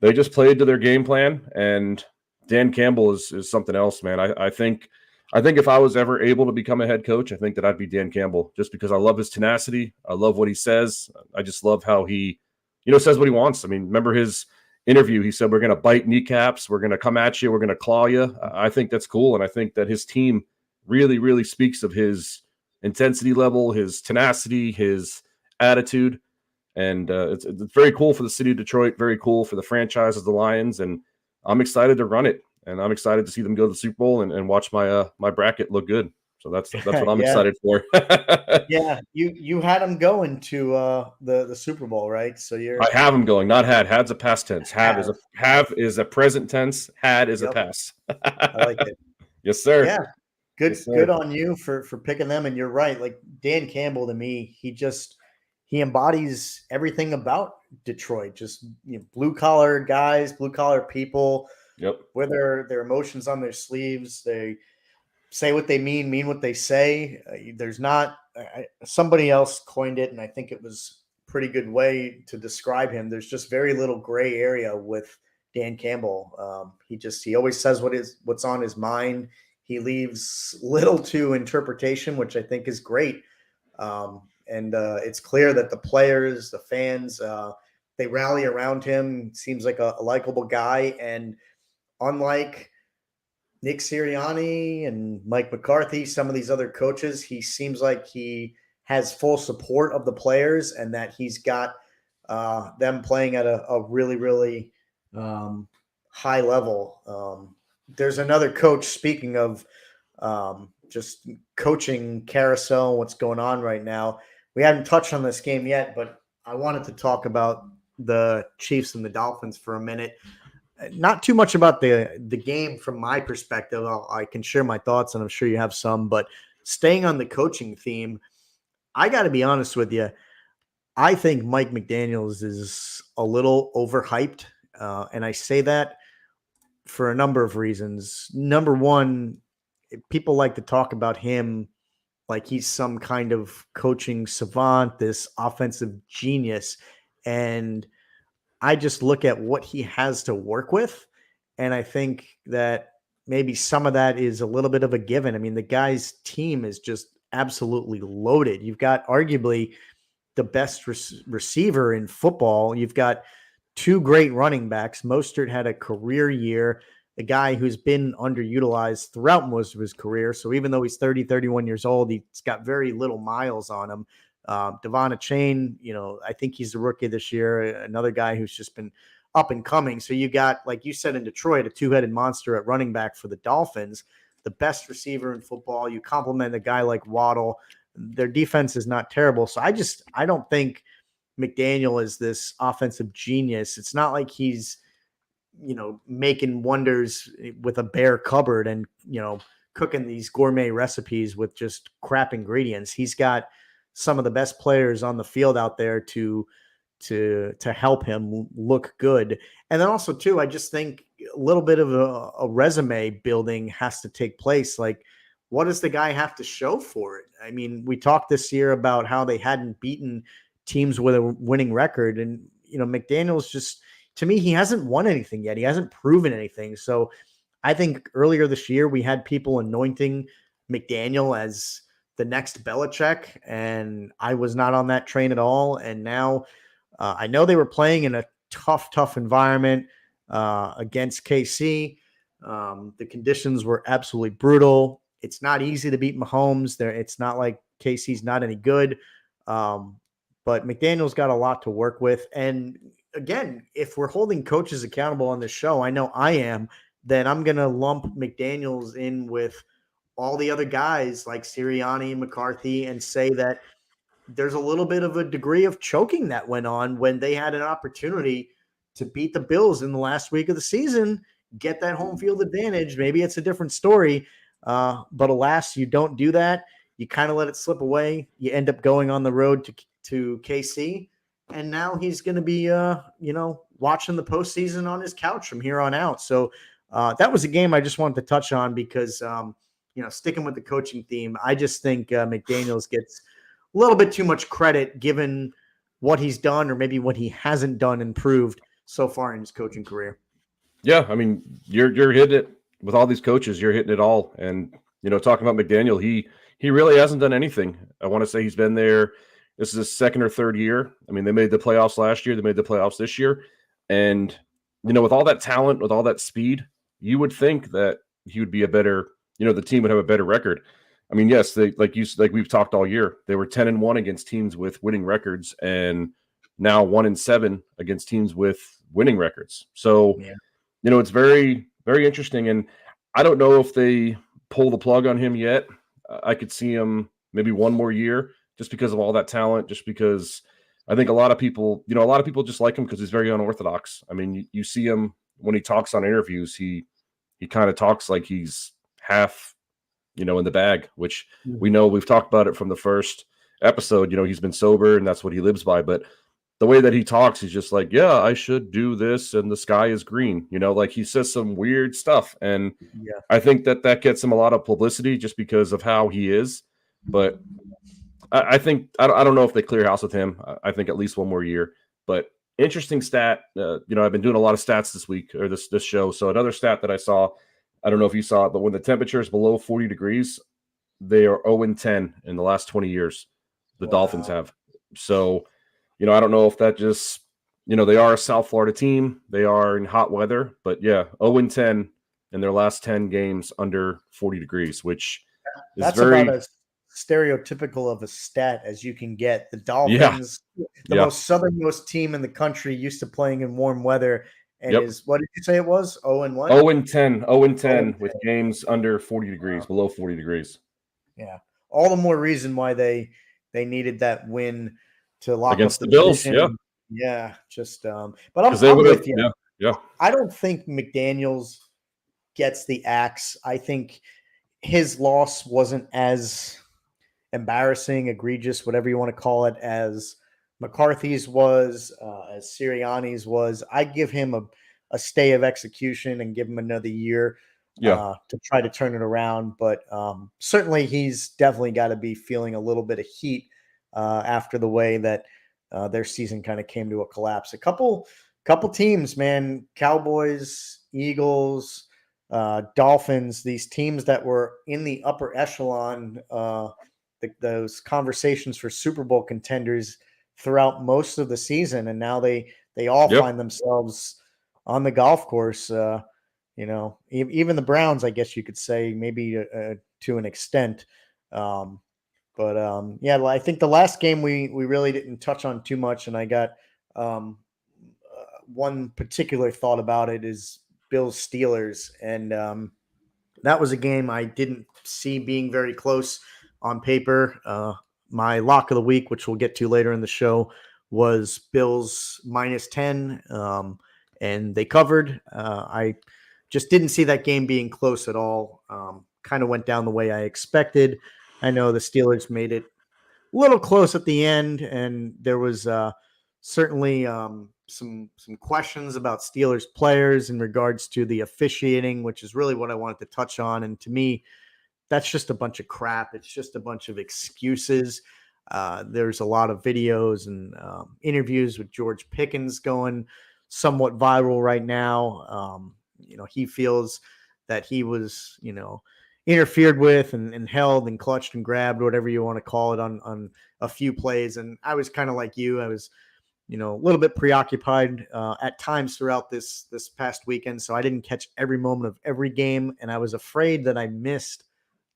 they just played to their game plan, and Dan Campbell is something else, man. I think if I was ever able to become a head coach, I think that I'd be Dan Campbell, just because I love his tenacity. I love what he says. I just love how he, says what he wants. I mean, remember his interview? He said, "We're going to bite kneecaps. We're going to come at you. We're going to claw you." I think that's cool. And I think that his team really, really speaks of his intensity level, his tenacity, his attitude. And it's very cool for the city of Detroit, very cool for the franchise of the Lions. And I'm excited to run it. And I'm excited to see them go to the Super Bowl and watch my bracket look good. So that's what I'm excited for. Yeah, you had them going to the Super Bowl, right? So I have them going, not had. Had's a past tense. Have is a present tense. Had is a past. I like it. Yes, sir. Yeah, good Yes, sir. good on you for picking them. And you're right. Like Dan Campbell, to me, he embodies everything about Detroit. Just blue collar guys, blue collar people. Yep. With their emotions on their sleeves. They say what they mean what they say. There's not somebody else coined it, and I think it was a pretty good way to describe him. There's just very little gray area with Dan Campbell. He always says what's on his mind. He leaves little to interpretation, which I think is great. And it's clear that the players, the fans, they rally around him. Seems like a likable guy. And unlike Nick Sirianni and Mike McCarthy, some of these other coaches, he seems like he has full support of the players, and that he's got them playing at a really, really high level. There's another coach, speaking of just coaching carousel, what's going on right now. We haven't touched on this game yet, but I wanted to talk about the Chiefs and the Dolphins for a minute. Not too much about the game from my perspective. I can share my thoughts, and I'm sure you have some. But staying on the coaching theme, I got to be honest with you. I think Mike McDaniels is a little overhyped, and I say that for a number of reasons. Number one, people like to talk about him like he's some kind of coaching savant, this offensive genius, and I just look at what he has to work with, and I think that maybe some of that is a little bit of a given. I mean, the guy's team is just absolutely loaded. You've got arguably the best receiver in football. You've got two great running backs. Mostert had a career year, a guy who's been underutilized throughout most of his career. So even though he's 30, 31 years old, he's got very little miles on him. Devon Achane, I think he's a rookie this year, another guy who's just been up and coming. So you got, like you said in Detroit, a two-headed monster at running back for the Dolphins, the best receiver in football. You compliment a guy like Waddle. Their defense is not terrible. So I don't think McDaniel is this offensive genius. It's not like he's, making wonders with a bare cupboard and, cooking these gourmet recipes with just crap ingredients. He's got some of the best players on the field out there to help him look good. And then also too, I just think a little bit of a resume building has to take place. Like what does the guy have to show for it? I mean, we talked this year about how they hadn't beaten teams with a winning record. And, McDaniel's just, to me, he hasn't won anything yet. He hasn't proven anything. So I think earlier this year, we had people anointing McDaniel as the next Belichick, and I was not on that train at all. And now I know they were playing in a tough environment against KC. The conditions were absolutely brutal. It's not easy to beat Mahomes. It's not like KC's not any good. But McDaniel's got a lot to work with. And again, if we're holding coaches accountable on this show, I know I am, then I'm going to lump McDaniels in with all the other guys like Sirianni and McCarthy and say that there's a little bit of a degree of choking that went on when they had an opportunity to beat the Bills in the last week of the season, get that home field advantage. Maybe it's a different story. But alas, you don't do that. You kind of let it slip away. You end up going on the road to KC. And now he's going to be, watching the postseason on his couch from here on out. So that was a game I just wanted to touch on because, sticking with the coaching theme, I just think McDaniels gets a little bit too much credit given what he's done or maybe what he hasn't done and proved so far in his coaching career. Yeah, I mean, you're hitting it with all these coaches. You're hitting it all, and talking about McDaniel, he really hasn't done anything. I want to say he's been there. This is his second or third year. I mean, they made the playoffs last year. They made the playoffs this year, and with all that talent, with all that speed, you would think that he would be a better. The team would have a better record. I mean, yes, they like we've talked all year. They were 10-1 against teams with winning records, and now 1-7 against teams with winning records. So. Yeah. It's very, very interesting. And I don't know if they pull the plug on him yet. I could see him maybe one more year just because of all that talent, just because I think a lot of people just like him because he's very unorthodox. I mean, you see him when he talks on interviews, he kind of talks like he's half, in the bag, which we know we've talked about it from the first episode. He's been sober and that's what he lives by. But the way that he talks, he's just like, yeah, I should do this, and the sky is green. Like he says some weird stuff, and I think that gets him a lot of publicity just because of how he is. But I think I don't know if they clear house with him. I think at least one more year. But interesting stat. I've been doing a lot of stats this week or this show. So another stat that I saw, I don't know if you saw it, but when the temperature is below 40 degrees, they are 0-10 in the last 20 years. The Dolphins have. So. I don't know if that just, they are a South Florida team. They are in hot weather, but 0-10 in their last 10 games under 40 degrees, which is that's very about as stereotypical of a stat as you can get. The Dolphins, the most southernmost team in the country, used to playing in warm weather, and is, what did you say it was? 0-1? 0-10 with games under 40 degrees, below 40 degrees. Yeah, all the more reason why they needed that win to lock against up the Bills. Division. Just but I'm with you. Yeah. I don't think McDaniels gets the axe. I think his loss wasn't as embarrassing, egregious, whatever you want to call it, as McCarthy's was, as Sirianni's was. I give him a stay of execution and give him another year to try to turn it around. But certainly he's definitely got to be feeling a little bit of heat after the way that their season kind of came to a collapse. A couple teams, man, Cowboys, Eagles, Dolphins, these teams that were in the upper echelon, those conversations for Super Bowl contenders throughout most of the season. And now they all find themselves on the golf course. Even the Browns, I guess you could say, maybe to an extent. But I think the last game we really didn't touch on too much, and I got one particular thought about it is Bills Steelers, and that was a game I didn't see being very close on paper. My lock of the week, which we'll get to later in the show, was Bills -10, and they covered. I just didn't see that game being close at all. Kind of went down the way I expected. I know the Steelers made it a little close at the end, and there was certainly some questions about Steelers players in regards to the officiating, which is really what I wanted to touch on. And to me, that's just a bunch of crap. It's just a bunch of excuses. There's a lot of videos and interviews with George Pickens going somewhat viral right now. He feels that he was, interfered with and held and clutched and grabbed, whatever you want to call it, on a few plays. And I was kind of like you. I was, a little bit preoccupied at times throughout this past weekend. So I didn't catch every moment of every game. And I was afraid that I missed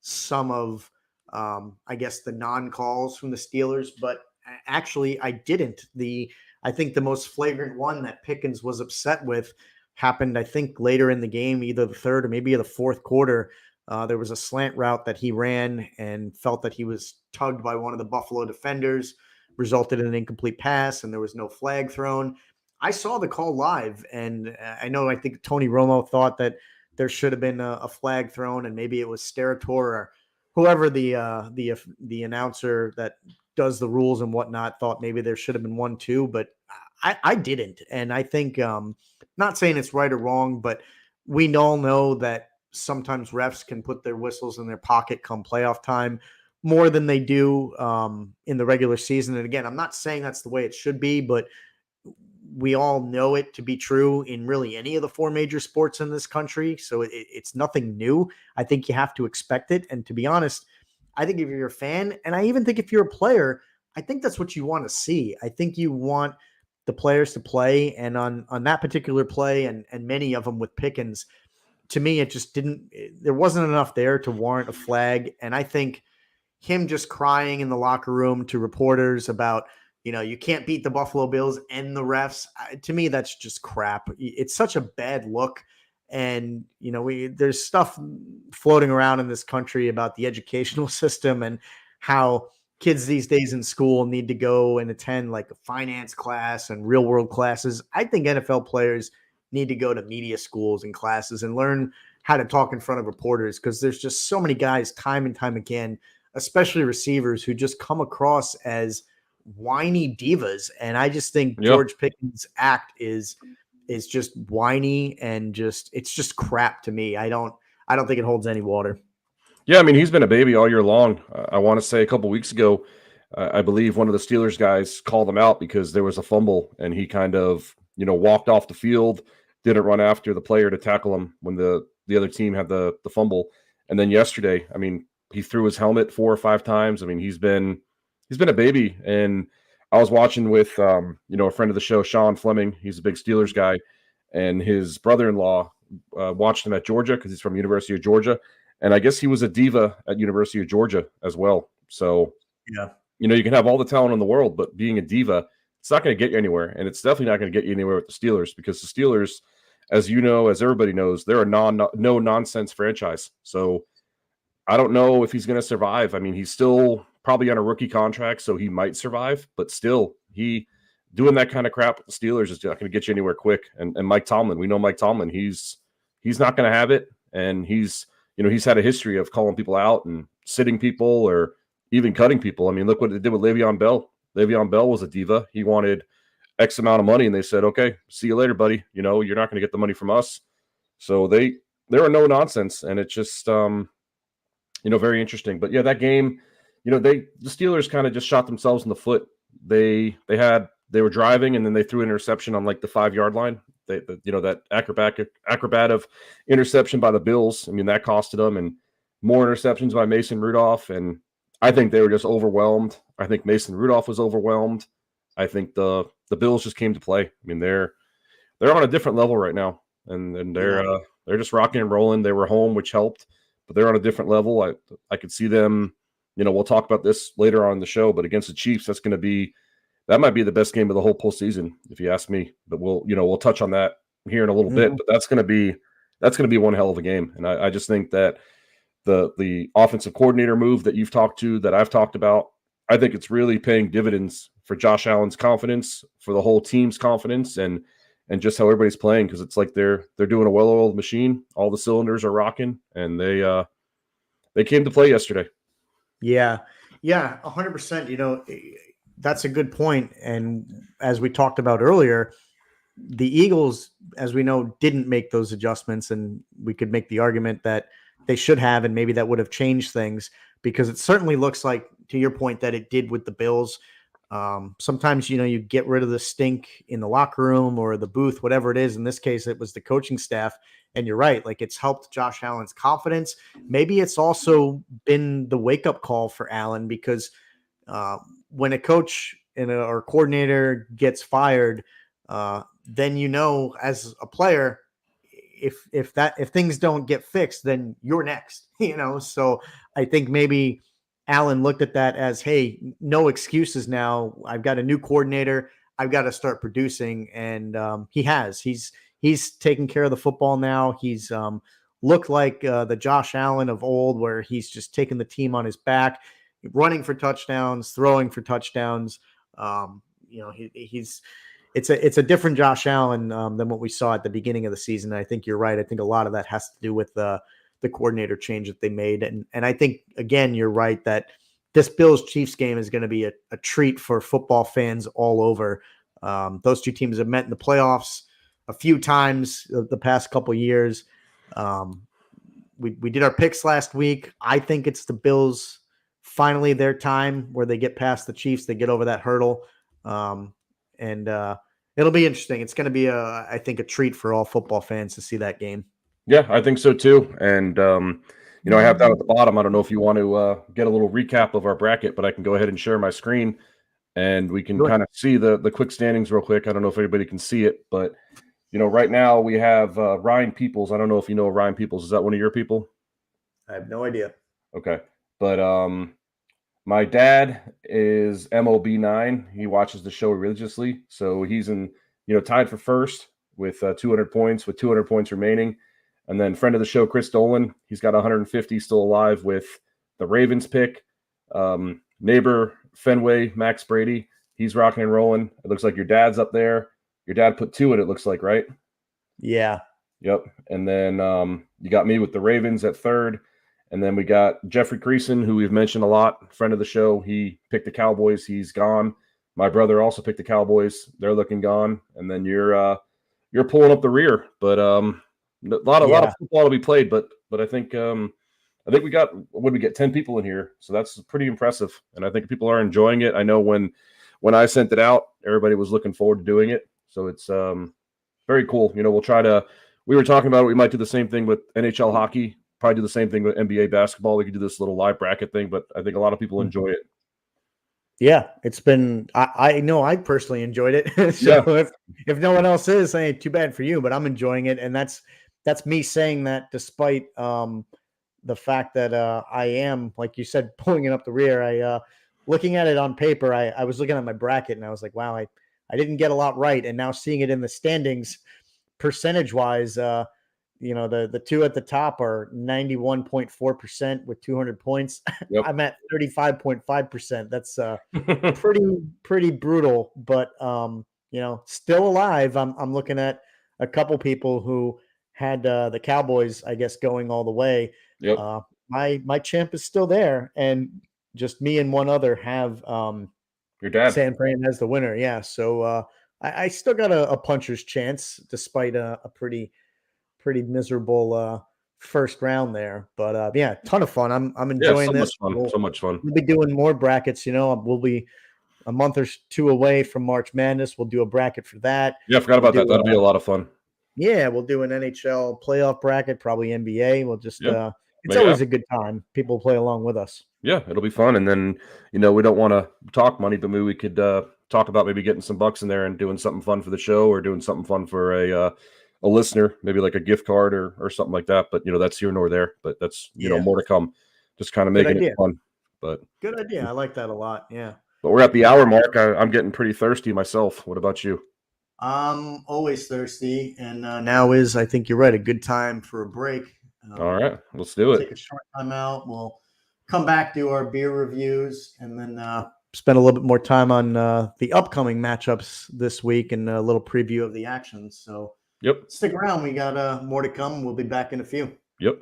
some of, I guess, the non-calls from the Steelers, but actually I didn't. I think the most flagrant one that Pickens was upset with happened, I think, later in the game, either the third or maybe the fourth quarter. There was a slant route that he ran and felt that he was tugged by one of the Buffalo defenders, resulted in an incomplete pass, and there was no flag thrown. I saw the call live, and I think Tony Romo thought that there should have been a flag thrown, and maybe it was Steratore or whoever the announcer that does the rules and whatnot thought maybe there should have been one too, but I didn't. And I think, not saying it's right or wrong, but we all know that sometimes refs can put their whistles in their pocket come playoff time more than they do in the regular season. And again, I'm not saying that's the way it should be, but we all know it to be true in really any of the four major sports in this country. So it's nothing new. I think you have to expect it. And to be honest, I think if you're a fan, and I even think if you're a player, I think that's what you want to see. I think you want the players to play. And on that particular play and many of them with Pickens, to me, it just there wasn't enough there to warrant a flag. And I think him just crying in the locker room to reporters about, you can't beat the Buffalo Bills and the refs. To me, that's just crap. It's such a bad look. And, there's stuff floating around in this country about the educational system and how kids these days in school need to go and attend like a finance class and real world classes. I think NFL players need to go to media schools and classes and learn how to talk in front of reporters, because there's just so many guys time and time again, especially receivers, who just come across as whiny divas. And I just think George Pickens' act is just whiny and it's just crap to me. I don't think it holds any water. Yeah, I mean, he's been a baby all year long. I want to say a couple weeks ago, I believe one of the Steelers guys called him out because there was a fumble and he kind of, walked off the field, didn't run after the player to tackle him when the other team had the fumble. And then yesterday, I mean, he threw his helmet 4 or 5 times. I mean, he's been a baby. And I was watching with, a friend of the show, Sean Fleming. He's a big Steelers guy, and his brother-in-law watched him at Georgia because he's from University of Georgia. And I guess he was a diva at University of Georgia as well. So, yeah, you can have all the talent in the world, but being a diva, it's not going to get you anywhere. And it's definitely not going to get you anywhere with the Steelers, because the Steelers, as you know, as everybody knows, they're a no-nonsense franchise. So I don't know if he's going to survive. I mean, he's still probably on a rookie contract, so he might survive. But still, he doing that kind of crap with the Steelers is not going to get you anywhere quick. And Mike Tomlin, we know Mike Tomlin, he's not going to have it. And he's had a history of calling people out and sitting people or even cutting people. I mean, look what they did with Le'Veon Bell. Le'Veon Bell was a diva. He wanted X amount of money, and they said, okay, see you later, buddy. You're not going to get the money from us. So they're no nonsense. And it's just, very interesting. But yeah, that game, the Steelers kind of just shot themselves in the foot. They were driving, and then they threw an interception on like the 5-yard line. That acrobat of interception by the Bills. I mean, that costed them, and more interceptions by Mason Rudolph. And I think they were just overwhelmed. I think Mason Rudolph was overwhelmed. I think the Bills just came to play. I mean, they're on a different level right now, and they're just rocking and rolling. They were home, which helped, but they're on a different level. I could see them. We'll talk about this later on in the show, but against the Chiefs, that might be the best game of the whole postseason, if you ask me. But we'll touch on that here in a little bit. But that's going to be one hell of a game. And I just think that the offensive coordinator move that you've talked to, that I've talked about, I think it's really paying dividends for Josh Allen's confidence, for the whole team's confidence, and just how everybody's playing, because it's like they're doing a well-oiled machine. All the cylinders are rocking, and they came to play yesterday. Yeah, 100%. That's a good point. And as we talked about earlier, the Eagles, as we know, didn't make those adjustments, and we could make the argument that they should have, and maybe that would have changed things, because it certainly looks like, to your point, that it did with the Bills. Sometimes, you get rid of the stink in the locker room or the booth, whatever it is. In this case, it was the coaching staff. And you're right. Like, it's helped Josh Allen's confidence. Maybe it's also been the wake up call for Allen, because when a coach or coordinator gets fired, then, as a player, if things don't get fixed, then you're next, So I think maybe Allen looked at that as, hey, no excuses now. I've got a new coordinator. I've got to start producing. And he has. He's taking care of the football now. He's looked like the Josh Allen of old, where he's just taking the team on his back, running for touchdowns, throwing for touchdowns. It's a different Josh Allen than what we saw at the beginning of the season. I think you're right. I think a lot of that has to do with the coordinator change that they made. And I think, again, you're right that this Bills-Chiefs game is going to be a treat for football fans all over. Those two teams have met in the playoffs a few times the past couple years. We did our picks last week. I think it's the Bills, finally their time where they get past the Chiefs, they get over that hurdle. And it'll be interesting. It's going to be, I think, a treat for all football fans to see that game. Yeah, I think so too. And, I have that at the bottom. I don't know if you want to get a little recap of our bracket, but I can go ahead and share my screen and we can kind of see the quick standings real quick. I don't know if anybody can see it, but, right now we have Ryan Peoples. I don't know if you know Ryan Peoples. Is that one of your people? I have no idea. Okay. But my dad is MOB9. He watches the show religiously. So he's tied for first with 200 points, with 200 points remaining. And then friend of the show, Chris Dolan, he's got 150 still alive with the Ravens pick. Neighbor Fenway, Max Brady, he's rocking and rolling. It looks like your dad's up there. Your dad put 2 in, it looks like, right? Yeah. Yep. And then you got me with the Ravens at third. And then we got Jeffrey Creason, who we've mentioned a lot, friend of the show. He picked the Cowboys. He's gone. My brother also picked the Cowboys. They're looking gone. And then you're pulling up the rear. But a lot of football to be played. But I think we got, what did we get, 10 people in here. So that's pretty impressive. And I think people are enjoying it. I know when I sent it out, everybody was looking forward to doing it. So it's very cool. We were talking about it. We might do the same thing with NHL hockey. Probably do the same thing with NBA basketball. We could do this little live bracket thing, but I think a lot of people enjoy it. Yeah, it's been. I know I personally enjoyed it. So if no one else is, hey, too bad for you. But I'm enjoying it, and that's me saying that despite the fact that I am, like you said, pulling it up the rear. Looking at it on paper, I was looking at my bracket and I was like, wow, I didn't get a lot right, and now seeing it in the standings, percentage wise. The two at the top are 91.4% with 200 points. Yep. I'm at 35.5%. That's pretty brutal, but still alive. I'm looking at a couple people who had the Cowboys, I guess, going all the way. Yep. My champ is still there, and just me and one other have your dad, San Fran, as the winner. Yeah, so I still got a puncher's chance despite a pretty miserable first round there, but ton of fun. I'm enjoying this. So much fun. We'll be doing more brackets. We'll be a month or two away from March Madness. We'll do a bracket for that. Yeah, I forgot about that. That'll be a lot of fun. Yeah, we'll do an NHL playoff bracket, probably NBA. We'll just it's always a good time. People play along with us. Yeah, it'll be fun. And then we don't want to talk money, but maybe we could talk about maybe getting some bucks in there and doing something fun for the show, or doing something fun for a listener, maybe like a gift card or something like that. But that's here nor there. But that's more to come. Just kind of making it fun. But good idea. I like that a lot. Yeah. But we're at the hour mark. I'm getting pretty thirsty myself. What about you? I'm always thirsty, and now is, I think you're right, a good time for a break. All right, let's do it. Take a short time out. We'll come back, do our beer reviews, and then spend a little bit more time on the upcoming matchups this week and a little preview of the actions. So. Yep. Stick around. We got more to come. We'll be back in a few. Yep.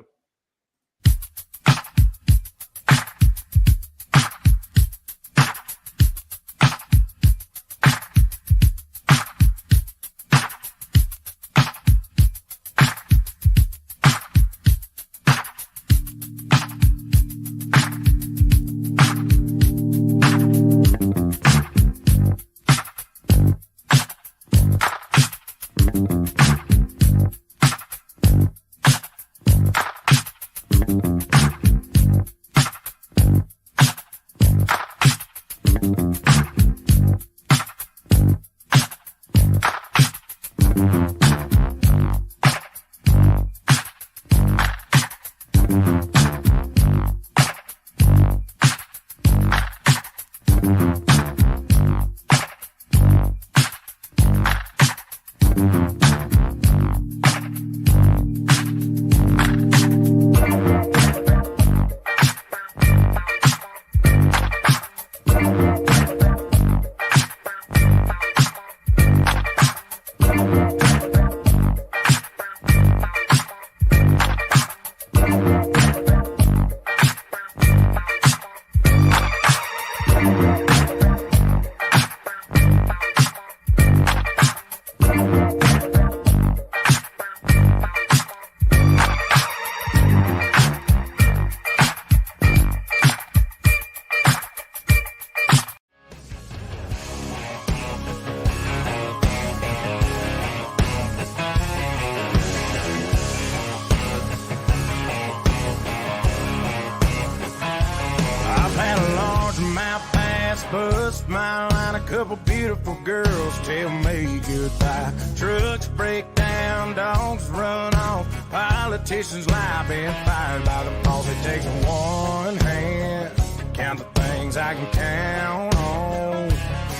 I've had a largemouth bass bust my line, a couple beautiful girls tell me goodbye. Trucks break down, dogs run off, politicians lie, been fired by the boss. It takes one hand to count the things I can count on.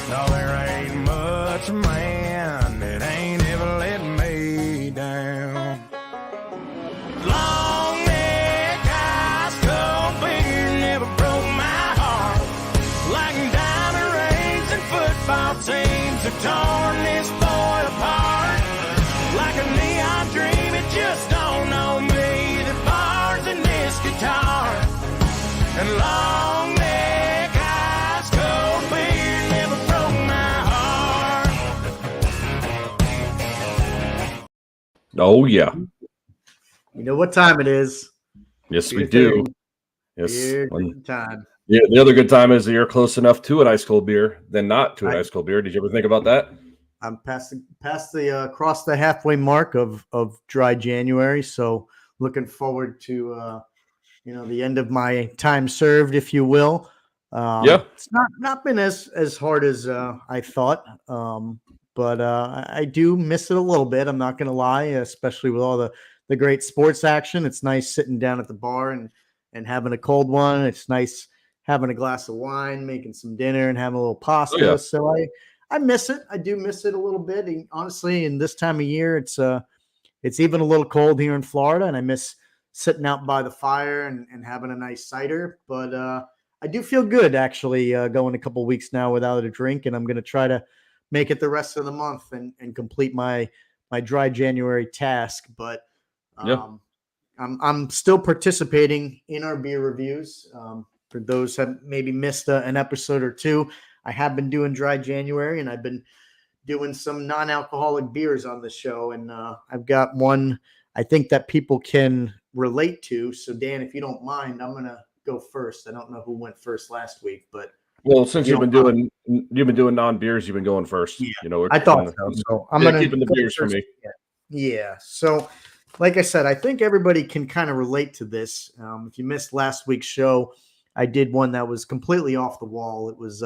No, there ain't much man that ain't ever let me down. Long neck, ice cold beer never broke my heart. Like diamond rings and football teams have torn this boy apart. Like a neon dream, it just don't know me. The bars in this guitar. And long neck, ice cold beer never broke my heart. Oh yeah. You know what time it is. Yes, we Beer do. thing. Yes. Beer When- time. Yeah, the other good time is that you're close enough to an ice cold beer than not to an Right. ice cold beer. Did you ever think about that? I'm past the across the halfway mark of dry January, so looking forward to the end of my time served, if you will. Yeah. It's not been as hard as I thought, but I do miss it a little bit. I'm not going to lie, especially with all the great sports action. It's nice sitting down at the bar and having a cold one. It's nice having a glass of wine, making some dinner, and having a little pasta. yeah. So I miss it. I do miss it a little bit. And honestly, in this time of year, it's even a little cold here in Florida, and I miss sitting out by the fire and having a nice cider. But I do feel good actually going a couple weeks now without a drink, and I'm going to try to make it the rest of the month and complete my dry January task. But Yeah. I'm still participating in our beer reviews. For those who have maybe missed an episode or two, I have been doing dry January, and I've been doing some non-alcoholic beers on the show, and I've got one I think that people can relate to. So Dan, if you don't mind, I'm gonna go first. I don't know who went first last week, but Well, since You you've been doing non-beers, you've been going first. Yeah, You know, we're I thought keeping so. So I'm yeah, gonna keeping the go beers for first. me. Yeah. So, like I said, I think everybody can kind of relate to this. If you missed last week's show, I did one that was completely off the wall. It was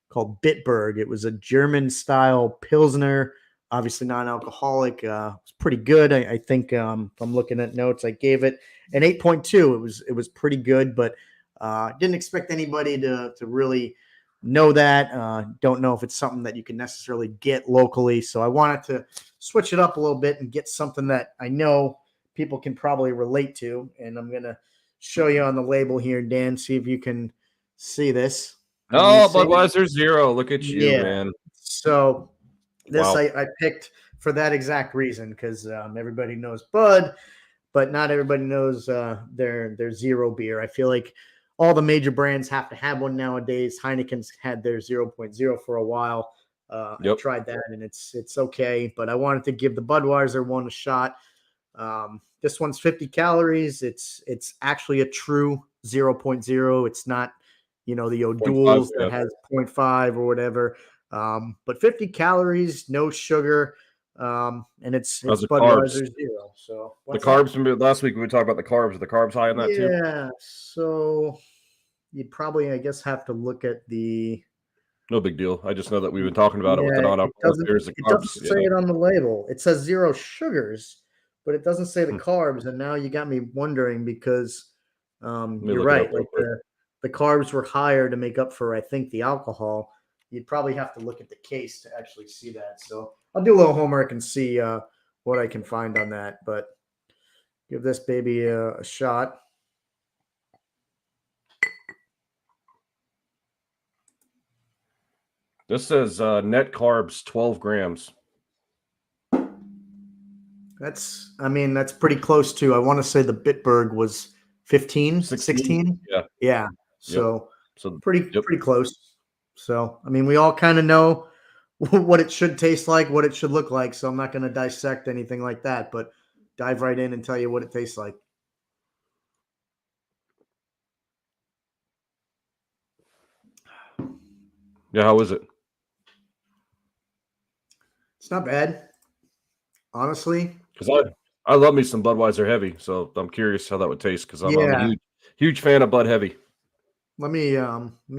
called Bitburg. It was a German style Pilsner, obviously non-alcoholic. It's pretty good. I think if I'm looking at notes, I gave it an 8.2. It was pretty good, but didn't expect anybody to really know that. Don't know if it's something that you can necessarily get locally. So I wanted to switch it up a little bit and get something that I know people can probably relate to. And I'm going to show you on the label here, Dan, see if you can see this. Can you Oh, see it? Budweiser Zero. Look at you, Yeah. man. So this Wow. I picked for that exact reason, because everybody knows Bud, but not everybody knows their zero beer. I feel like all the major brands have to have one nowadays. Heineken's had their 0.0 for a while. I Yep. tried that, and it's okay, but I wanted to give the Budweiser one a shot. This one's 50 calories. It's actually a true 0.0. It's not, the 0.5, O'Doul's yeah. that has 0.5 or whatever. But 50 calories, no sugar, and it's How's the Budweiser carbs? Zero. So The what's that? carbs. Last week we talked about the carbs. Are the carbs high on that too? Yeah, so you'd probably, I guess, have to look at the. No big deal. I just know that we've been talking about it with the Yeah, non-alcoholic beers. The It carbs. doesn't say it on the label. It says zero sugars, but it doesn't say the Hmm. carbs. And now you got me wondering, because me you're look it up right. real Like quick. the carbs were higher to make up for, I think, the alcohol. You'd probably have to look at the case to actually see that. So I'll do a little homework and see what I can find on that. But give this baby a shot. This says net carbs 12 grams. That's pretty close to, I want to say the Bitburg was 15, 16. Yeah. Yeah. So So pretty close. So, I mean, we all kind of know what it should taste like, what it should look like. So I'm not going to dissect anything like that, but dive right in and tell you what it tastes like. yeah, how is it? It's not bad, honestly. Because I love me some Budweiser Heavy, so I'm curious how that would taste. Because I'm a huge fan of Bud Heavy. Let me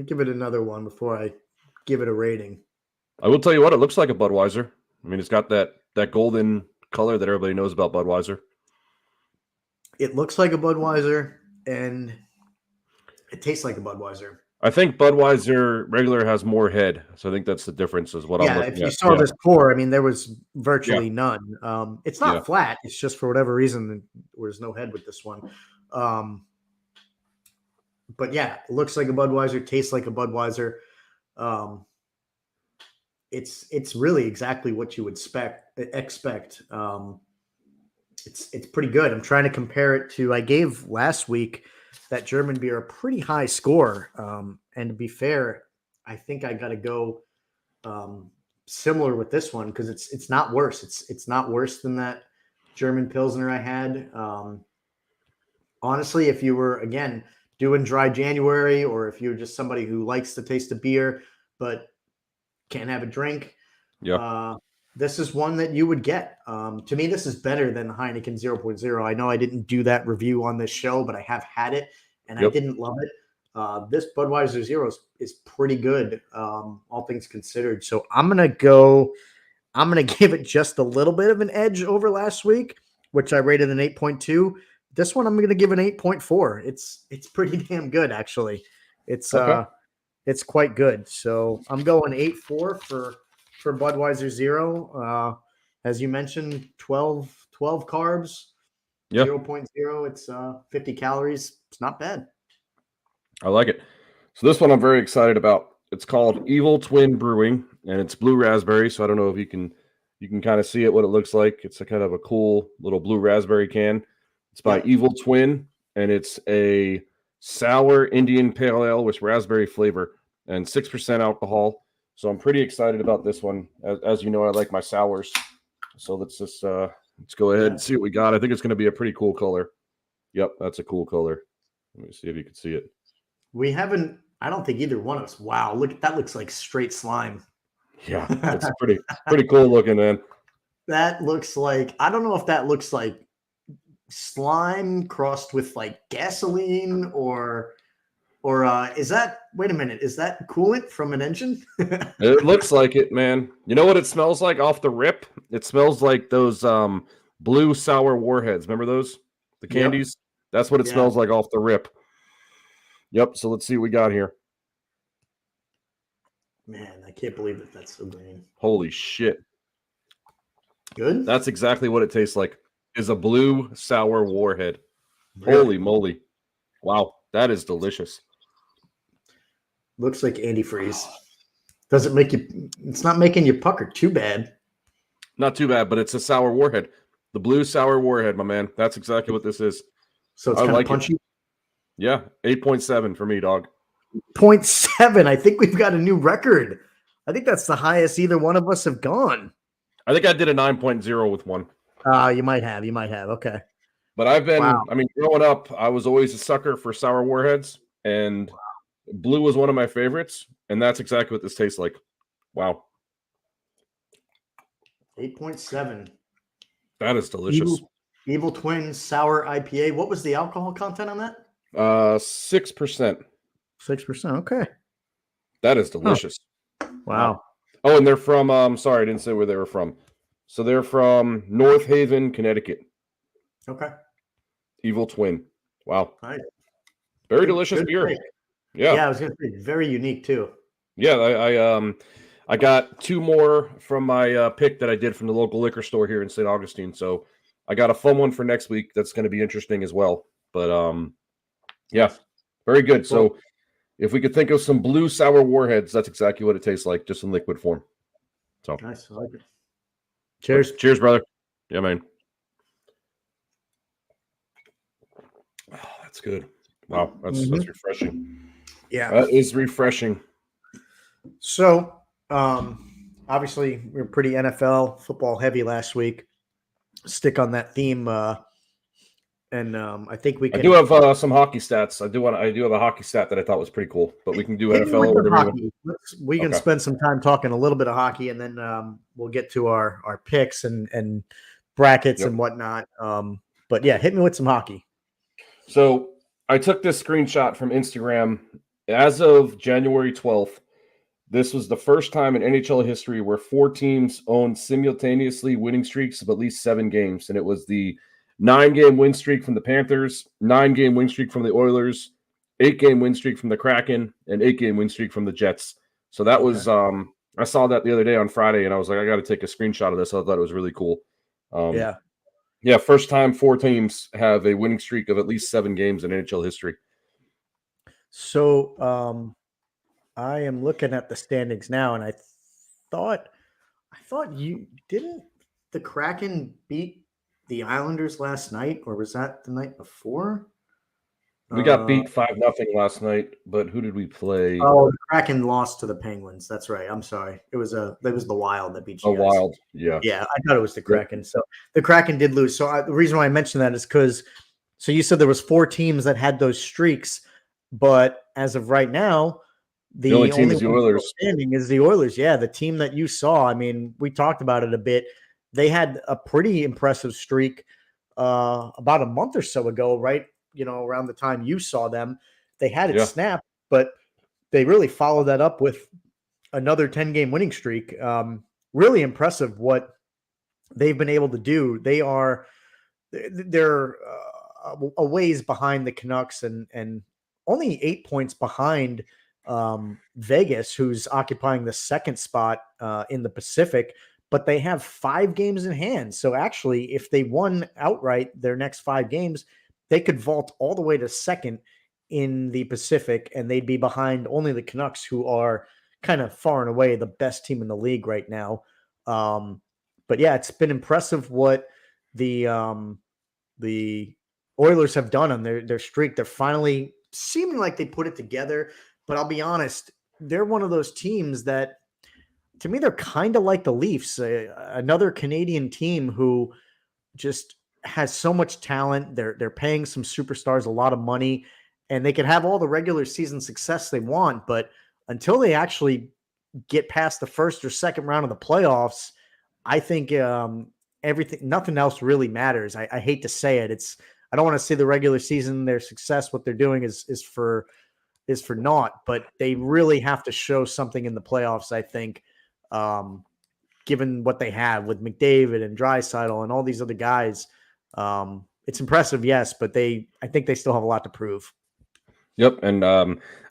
give it another one before I give it a rating. I will tell you what, it looks like a Budweiser. I mean, it's got that golden color that everybody knows about Budweiser. It looks like a Budweiser, and it tastes like a Budweiser. I think Budweiser regular has more head, so I think that's the difference. Is what I'm looking at. If you saw this pour, I mean, there was virtually none. It's not flat. It's just for whatever reason there's no head with this one. But yeah, it looks like a Budweiser, tastes like a Budweiser. It's really exactly what you would expect. It's pretty good. I'm trying to compare it to, I gave last week that German beer a pretty high score. And to be fair, I think I got to go similar with this one because it's not worse. It's not worse than that German Pilsner I had. Honestly, if you were, again, doing dry January, or if you're just somebody who likes the taste of beer but can't have a drink, this is one that you would get. To me, this is better than Heineken 0.0. I know I didn't do that review on this show, but I have had it, and I didn't love it. This Budweiser Zero is pretty good, all things considered. So I'm going to give it just a little bit of an edge over last week, which I rated an 8.2. This one I'm going to give an 8.4. It's pretty damn good, actually. It's quite good. So I'm going 8.4 for Budweiser Zero. As you mentioned, 12 carbs, 0.0. It's 50 calories. It's not bad. I like it. So this one I'm very excited about. It's called Evil Twin Brewing, and it's blue raspberry. So I don't know if you can kind of see it, what it looks like. It's a kind of a cool little blue raspberry can. It's by Evil Twin, and it's a sour Indian pale ale with raspberry flavor and 6% alcohol. So I'm pretty excited about this one. As you know, I like my sours. So let's go ahead and see what we got. I think it's going to be a pretty cool color. Yep, that's a cool color. Let me see if you can see it. We haven't, I don't think either one of us. Wow, look, that looks like straight slime. Yeah, it's pretty cool looking, man. That looks like, I don't know if that looks like slime crossed with like gasoline or is that, wait a minute, is that coolant from an engine? It looks like it, man. You know what it smells like off the rip? It smells like those blue sour warheads. Remember those? The candies? Yep. That's what it smells like off the rip. Yep. So let's see what we got here. Man, I can't believe that's so green. Holy shit. Good? That's exactly what it tastes like. Is a blue sour warhead. Really? Holy moly. Wow. That is delicious. Looks like antifreeze. Doesn't make you, it's not making you pucker too bad. Not too bad, but it's a sour warhead. The blue sour warhead, my man. That's exactly what this is. So it's kind of punchy. Yeah, 8.7 for me, dog. 0.7. I think we've got a new record. I think that's the highest either one of us have gone. I think I did a 9.0 with one. You might have. Okay. But I've been, I mean, growing up, I was always a sucker for sour warheads, and blue was one of my favorites, and that's exactly what this tastes like. Wow. 8.7. That is delicious. Evil Twin Sour IPA. What was the alcohol content on that? 6%. 6%. Okay. That is delicious. Wow. Oh, and they're from, sorry, I didn't say where they were from. So they're from North Haven, Connecticut. Okay. Evil Twin. Wow. Nice. Very delicious beer. Pick. Yeah, I was gonna say very unique too. Yeah, I got 2 more from my pick that I did from the local liquor store here in St. Augustine. So I got a fun one for next week that's going to be interesting as well. But yeah, very good. So if we could think of some blue sour warheads, that's exactly what it tastes like, just in liquid form. So Nice, I like it. Cheers. Cheers, brother. Yeah, man. Oh, that's good. Wow, that's refreshing. Yeah. That is refreshing. So, obviously, we were pretty NFL football heavy last week. Stick on that theme, and I think we can. I do have some hockey stats. I do have a hockey stat that I thought was pretty cool, but we can do hit me NFL with or the whatever. hockey. We can Okay. spend some time talking a little bit of hockey, and then we'll get to our picks and brackets Yep. and whatnot. But yeah, hit me with some hockey. So I took this screenshot from Instagram. As of January 12th, this was the first time in NHL history where 4 teams owned simultaneously winning streaks of at least 7 games. And it was the 9-game win streak from the Panthers, 9-game win streak from the Oilers, 8-game win streak from the Kraken, and 8-game win streak from the Jets. So that was, I saw that the other day on Friday, and I was like, I got to take a screenshot of this. I thought it was really cool. Yeah, first time 4 teams have a winning streak of at least 7 games in NHL history. So I am looking at the standings now, and I thought you didn't the Kraken beat the Islanders last night, or was that the night before? We got beat 5-0 last night, but who did we play? Oh, the Kraken lost to the Penguins. That's right. I'm sorry. It was the Wild that beat you guys. Wild, yeah. Yeah, I thought it was the Kraken. So the Kraken did lose. So the reason why I mentioned that is because, so you said there was 4 teams that had those streaks, but as of right now, the only team is the Oilers. Standing is the Oilers. Yeah, the team that you saw. I mean, we talked about it a bit. They had a pretty impressive streak about a month or so ago, right? You know, around the time you saw them, they had it snapped, but they really followed that up with another 10-game winning streak. Really impressive what they've been able to do. They're a ways behind the Canucks and only 8 points behind Vegas, who's occupying the second spot in the Pacific, but they have 5 games in hand. So actually, if they won outright their next 5 games, they could vault all the way to second in the Pacific, and they'd be behind only the Canucks, who are kind of far and away the best team in the league right now. But yeah, it's been impressive what the Oilers have done on their streak. They're finally seeming like they put it together, but I'll be honest, they're one of those teams that, to me, they're kind of like the Leafs, another Canadian team who just has so much talent. They're paying some superstars a lot of money, and they can have all the regular season success they want, but until they actually get past the first or second round of the playoffs, I think nothing else really matters. I hate to say it. I don't want to say the regular season, their success, what they're doing is for naught, but they really have to show something in the playoffs, I think, given what they have with McDavid and Draisaitl and all these other guys. It's impressive, yes, but I think they still have a lot to prove. Yep, and I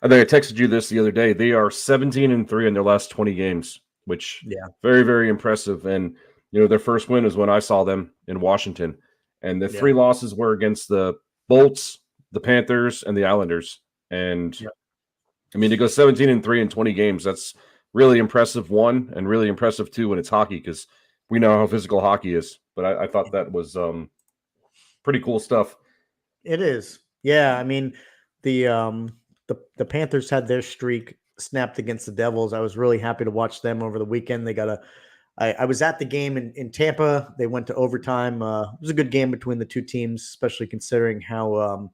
think I texted you this the other day. They are 17-3 in their last 20 games, which very, very impressive. And their first win is when I saw them in Washington, and the 3 losses were against the Bolts, the Panthers, and the Islanders. And I mean, to go 17-3 in 20 games, that's really impressive. 1, and really impressive 2 when it's hockey, because we know how physical hockey is. But I thought that was pretty cool stuff. It is, yeah. I mean, the Panthers had their streak snapped against the Devils. I was really happy to watch them over the weekend. They got I was at the game in Tampa. They went to overtime. It was a good game between the 2 teams, especially considering how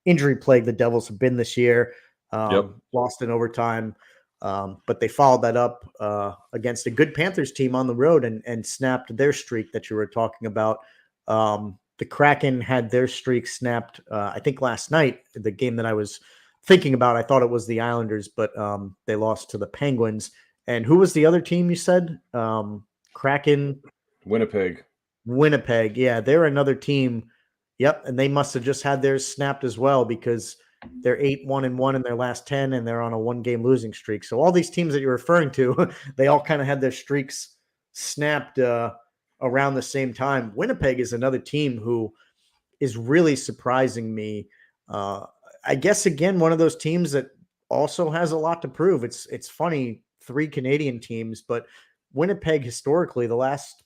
injury plagued the Devils have been this year. Lost in overtime, but they followed that up against a good Panthers team on the road and snapped their streak that you were talking about. The Kraken had their streak snapped, I think, last night. The game that I was thinking about, I thought it was the Islanders, but they lost to the Penguins. And who was the other team you said? Kraken? Winnipeg. Yeah, they're another team. Yep, and they must have just had theirs snapped as well, because they're 8-1-1 in their last 10, and they're on a 1-game losing streak. So all these teams that you're referring to, they all kind of had their streaks snapped around the same time. Winnipeg is another team who is really surprising me. I guess, again, one of those teams that also has a lot to prove. It's funny, 3 Canadian teams, but Winnipeg historically, the last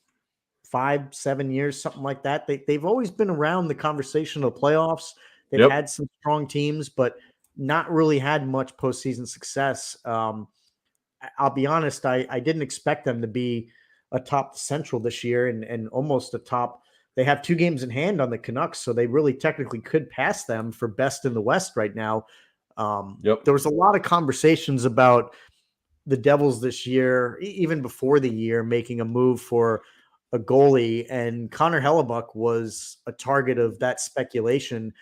5-7 years, something like that, they've always been around the conversation of the playoffs. They've Yep. had some strong teams, but not really had much postseason success. I'll be honest, I didn't expect them to be atop the Central this year and almost atop. They have 2 games in hand on the Canucks, so they really technically could pass them for best in the West right now. Yep. There was a lot of conversations about the Devils this year, even before the year, making a move for a goalie, and Connor Hellebuck was a target of that speculation.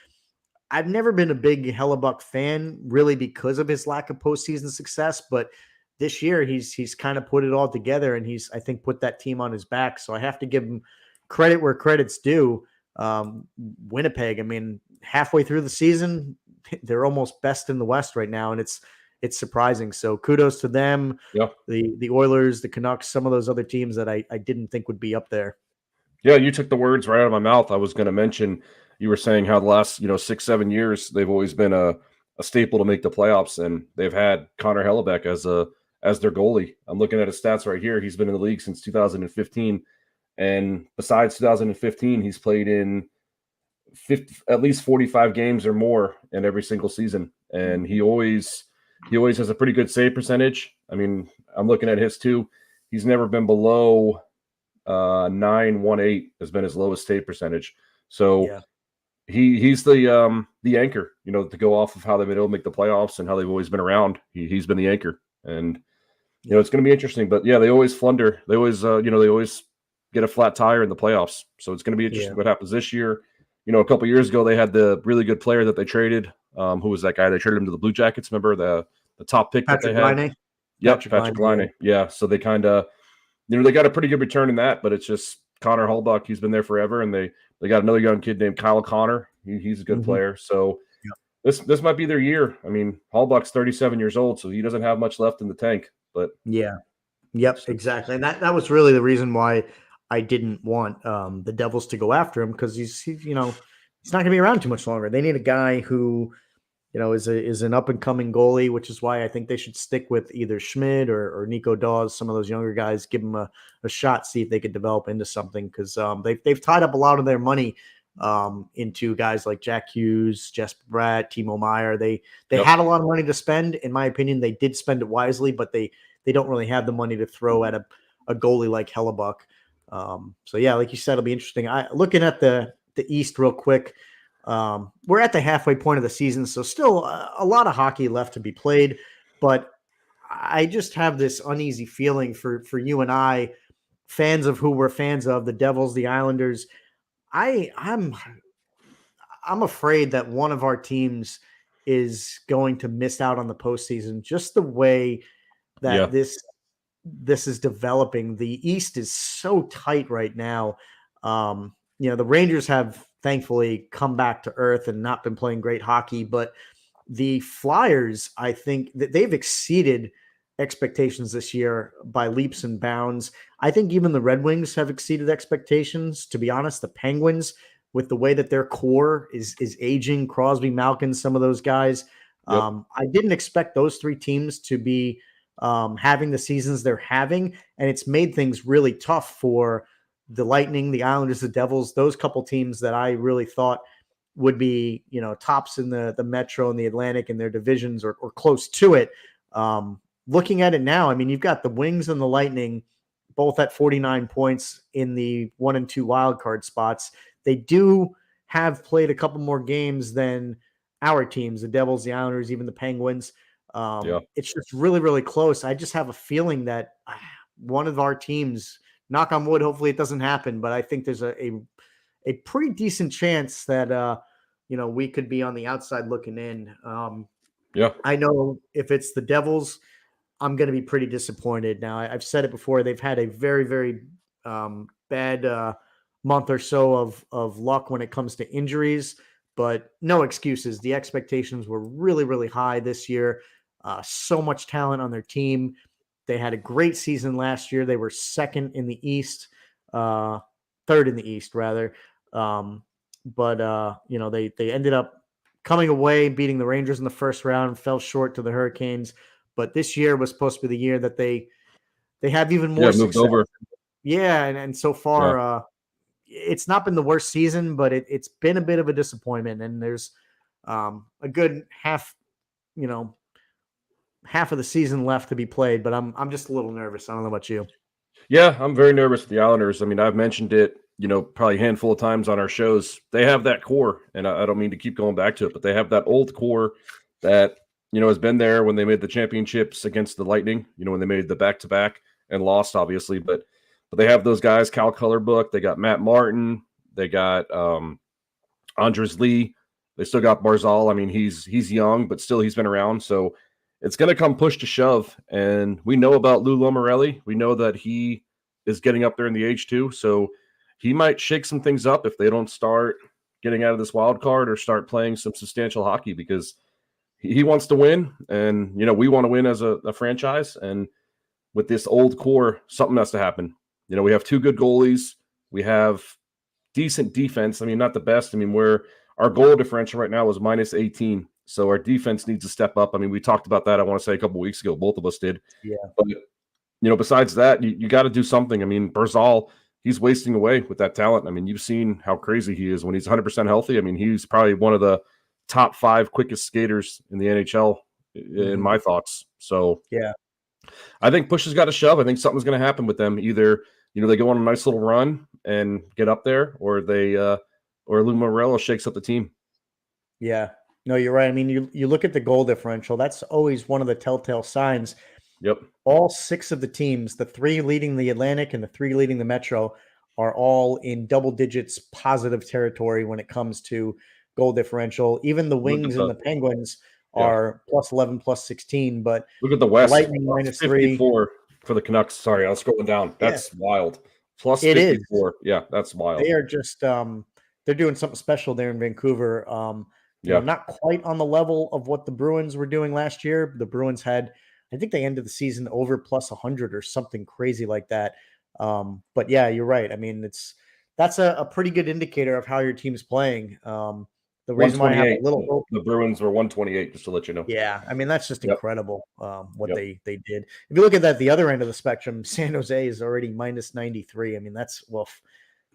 I've never been a big Hellebuck fan, really, because of his lack of postseason success, but this year he's kind of put it all together, and he's, I think, put that team on his back. So I have to give him credit where credit's due. Winnipeg, I mean, halfway through the season, they're almost best in the West right now, and it's surprising. So kudos to them. Yeah. The Oilers, the Canucks, some of those other teams that I didn't think would be up there. Yeah, you took the words right out of my mouth. I was going to mention, you were saying how the last 6-7 years they've always been a staple to make the playoffs, and they've had Connor Hellebuck as their goalie. I'm looking at his stats right here. He's been in the league since 2015, and besides 2015, he's played in at least 45 games or more in every single season, and he always has a pretty good save percentage. I mean, I'm looking at his too. He's never been below 9.18 has been his lowest save percentage. So Yeah. he's the anchor, to go off of how they've been able to make the playoffs and how they've always been around. He's been the anchor, and it's going to be interesting. But yeah, they always flunder. They always they always get a flat tire in the playoffs. So it's going to be interesting what happens this year. A couple years ago they had the really good player that they traded. Who was that guy? They traded him to the Blue Jackets. Remember the top pick Patrick that they had? Laine? Yep, Patrick Laine. Yeah. So they kind of, they got a pretty good return in that, but it's just Connor Hellebuck. He's been there forever, and they got another young kid named Kyle Connor. He's a good player. So this might be their year. I mean, Hellebuck's 37 years old, so he doesn't have much left in the tank. But exactly. And that was really the reason why I didn't want the Devils to go after him, because he's not going to be around too much longer. They need a guy who is an up and coming goalie, which is why I think they should stick with either Schmid or Nico Dawes. Some of those younger guys, give them a shot, see if they could develop into something, because they've tied up a lot of their money into guys like Jack Hughes, Jesper Bratt, Timo Meyer. They had a lot of money to spend. In my opinion, they did spend it wisely, but they don't really have the money to throw at a goalie like Hellebuck. So yeah, like you said, it'll be interesting. Looking at the East real quick. We're at the halfway point of the season, so still a lot of hockey left to be played, but I just have this uneasy feeling for you and I, fans of who we're fans of, the Devils, the Islanders. I'm afraid that one of our teams is going to miss out on the postseason, just the way that this is developing. The East is so tight right now. The Rangers have thankfully come back to earth and not been playing great hockey, but the Flyers, I think that they've exceeded expectations this year by leaps and bounds. I think even the Red Wings have exceeded expectations. To be honest, the Penguins, with the way that their core is aging, Crosby, Malkin, some of those guys, I didn't expect those 3 teams to be having the seasons they're having, and it's made things really tough for the Lightning, the Islanders, the Devils, those couple teams that I really thought would be, tops in the Metro and the Atlantic in their divisions or close to it. Looking at it now, I mean, you've got the Wings and the Lightning both at 49 points in the 1 and 2 wild card spots. They do have played a couple more games than our teams, the Devils, the Islanders, even the Penguins. It's just really, really close. I just have a feeling that one of our teams, knock on wood, hopefully it doesn't happen, but I think there's a pretty decent chance that we could be on the outside looking in. I know if it's the Devils, I'm going to be pretty disappointed. Now, I've said it before, they've had a very, very bad month or so of luck when it comes to injuries, but no excuses. The expectations were really, really high this year. So much talent on their team. They had a great season last year. They were second in the East, third in the East rather. But they ended up coming away, beating the Rangers in the first round, fell short to the Hurricanes. But this year was supposed to be the year that they have even more moved success. over. Yeah, and so far, it's not been the worst season, but it's been a bit of a disappointment. And there's a good half of the season left to be played. But I'm just a little nervous. I don't know about you. Yeah, I'm very nervous with the Islanders. I mean, I've mentioned it, probably a handful of times on our shows. They have that core, and I don't mean to keep going back to it, but they have that old core that, has been there when they made the championships against the Lightning, when they made the back-to-back and lost, obviously. But they have those guys, Cal Colorbook. They got Matt Martin. They got Andres Lee. They still got Barzal. I mean, he's young, but still he's been around. So it's going to come push to shove. And we know about Lou Lamorielli. We know that he is getting up there in the age too. So he might shake some things up if they don't start getting out of this wild card or start playing some substantial hockey, because he wants to win. And, we want to win as a franchise. And with this old core, something has to happen. We have two good goalies. We have decent defense. I mean, not the best. I mean, our goal differential right now is -18. So our defense needs to step up. I mean, we talked about that, I want to say, a couple of weeks ago. Both of us did. Yeah. But, besides that, you got to do something. I mean, Barzal, he's wasting away with that talent. I mean, you've seen how crazy he is when he's 100% healthy. I mean, he's probably one of the top 5 quickest skaters in the NHL, in my thoughts. So, yeah, I think push has got to shove. I think something's going to happen with them. Either, they go on a nice little run and get up there, or or Lou Morello shakes up the team. Yeah. No, you're right. I mean, you look at the goal differential. That's always one of the telltale signs. Yep. All 6 of the teams, the 3 leading the Atlantic and the 3 leading the Metro, are all in double digits positive territory when it comes to goal differential. Even the Wings and the Penguins are +11, +16. But look at the West. The Lightning -3 for the Canucks. Sorry, I was scrolling down. That's wild. +54. Yeah, that's wild. They are just they're doing something special there in Vancouver. Not quite on the level of what the Bruins were doing last year. The Bruins had, I think they ended the season over +100 or something crazy like that. But yeah, you're right. I mean, that's a pretty good indicator of how your team's playing. The reason why I have a little hope, the Bruins were 128, just to let you know. Yeah, I mean, that's just incredible what they did. If you look at that, the other end of the spectrum, San Jose is already -93. I mean, that's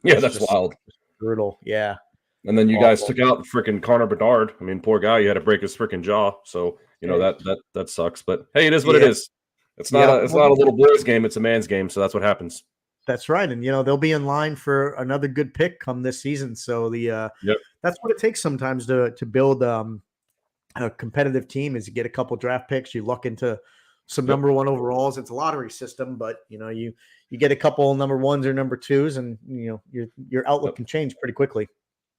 that's wild. Brutal. Yeah. And then you guys took out freaking Connor Bedard. I mean, poor guy, you had to break his freaking jaw. So, that sucks. But hey, it is what it is. It's not a little boys game, it's a man's game. So that's what happens. That's right. And they'll be in line for another good pick come this season. So that's what it takes sometimes to build a competitive team, is you get a couple draft picks, you luck into some number 1 overalls. It's a lottery system, but you get a couple number 1s or number 2s, and your outlook can change pretty quickly.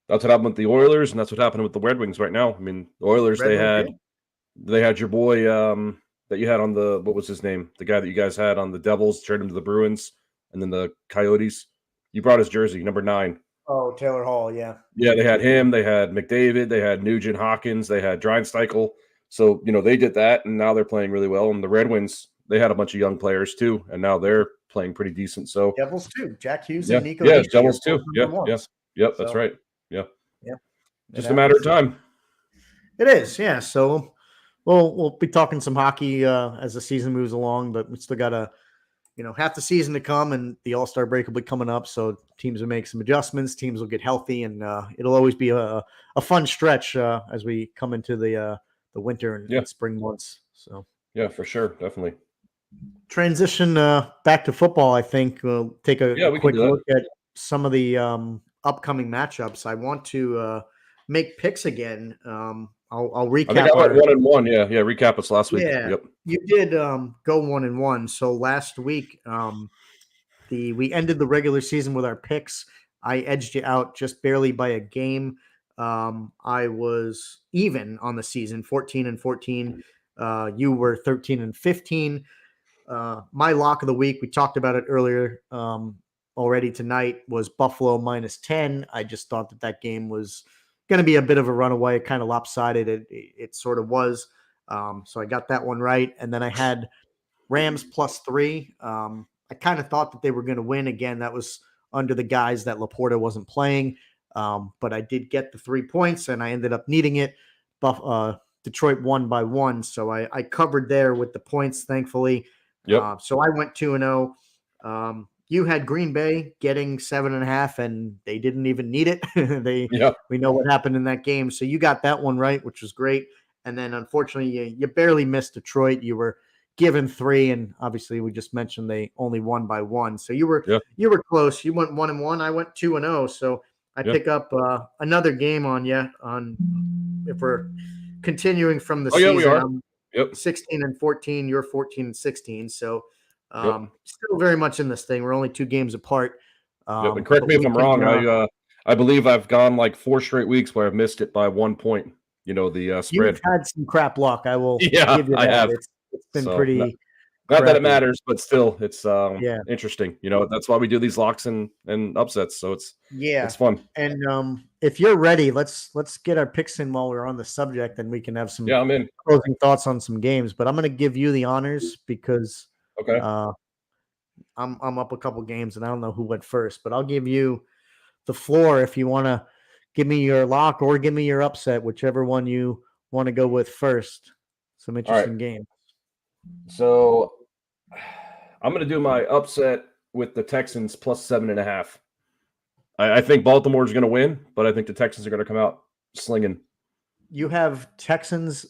That's what happened with the Oilers, and that's what happened with the Red Wings right now. I mean, the Oilers, they had your boy that you had on what was his name? The guy that you guys had on the Devils, turned him to the Bruins, and then the Coyotes. You brought his jersey, number 9. Oh, Taylor Hall, yeah. Yeah, they had him. They had McDavid. They had Nugent Hopkins. They had Draisaitl. So, they did that, and now they're playing really well. And the Red Wings, they had a bunch of young players too, and now they're playing pretty decent. So Devils too. Jack Hughes and Nico. Yeah, Devils too. Yep, that's right. Yeah. Just a matter of time. It is, yeah. So we'll be talking some hockey as the season moves along, but we still got half the season to come, and the All-Star break will be coming up. So teams will make some adjustments, teams will get healthy, and it'll always be a fun stretch as we come into the winter and spring months. So yeah, for sure, definitely. Transition back to football. I think we'll take a quick look at some of the upcoming matchups. I want to make picks again. I'll recap. I think I went 1-1. Yeah. Recap us last week. Yeah, yep. You did go 1-1. So last week, we ended the regular season with our picks. I edged you out just barely by a game. I was even on the season, 14-14. You were 13-15. My lock of the week, we talked about it earlier already tonight, was Buffalo -10. I just thought that game was going to be a bit of a runaway, kind of lopsided. It sort of was. So I got that one right. And then I had Rams +3. I kind of thought that they were going to win again. That was under the guise that Laporta wasn't playing. But I did get the 3 points and I ended up needing it. Detroit won by 1. So I covered there with the points, thankfully. Yep. So I went 2-0. You had Green Bay getting 7.5 and they didn't even need it. We know what happened in that game. So you got that one right, which was great. And then unfortunately you barely missed Detroit. You were given 3, and obviously we just mentioned they only won by 1. So you were close. You went 1-1. I went 2-0. So I pick up another game on you if we're continuing from the season. We are. I'm 16-14. You're 14-16. So still very much in this thing. We're only 2 games apart. And correct me if I'm wrong. I believe I've gone like 4 straight weeks where I've missed it by 1 point. The spread. You've had some crap luck. I will give you that. I have. It's been pretty. Not that it matters, but still, it's interesting. That's why we do these locks and upsets. So it's fun. And if you're ready, let's get our picks in while we're on the subject, and we can have some I'm in. closing thoughts on some games. But I'm going to give you the honors because I'm up a couple games, and I don't know who went first, but I'll give you the floor if you want to give me your lock or give me your upset, whichever one you want to go with first. Some interesting games. So I'm going to do my upset with the Texans +7.5. I think Baltimore's going to win, but I think the Texans are going to come out slinging. You have Texans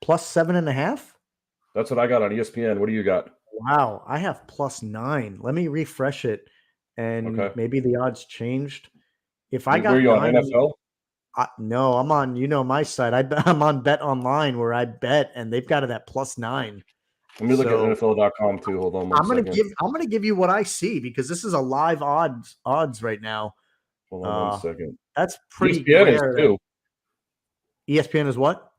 +7.5? That's what I got on ESPN. What do you got? Wow, I have +9. Let me refresh it, and maybe the odds changed. If I got where are you 9, on NFL? No, I'm on my side. I'm on Bet Online where I bet, and they've got it at +9. Let me look at NFL.com too. Hold on one second. I'm gonna give you what I see because this is a live odds right now. Hold on 1 second. That's pretty ESPN rare. is too. ESPN is what?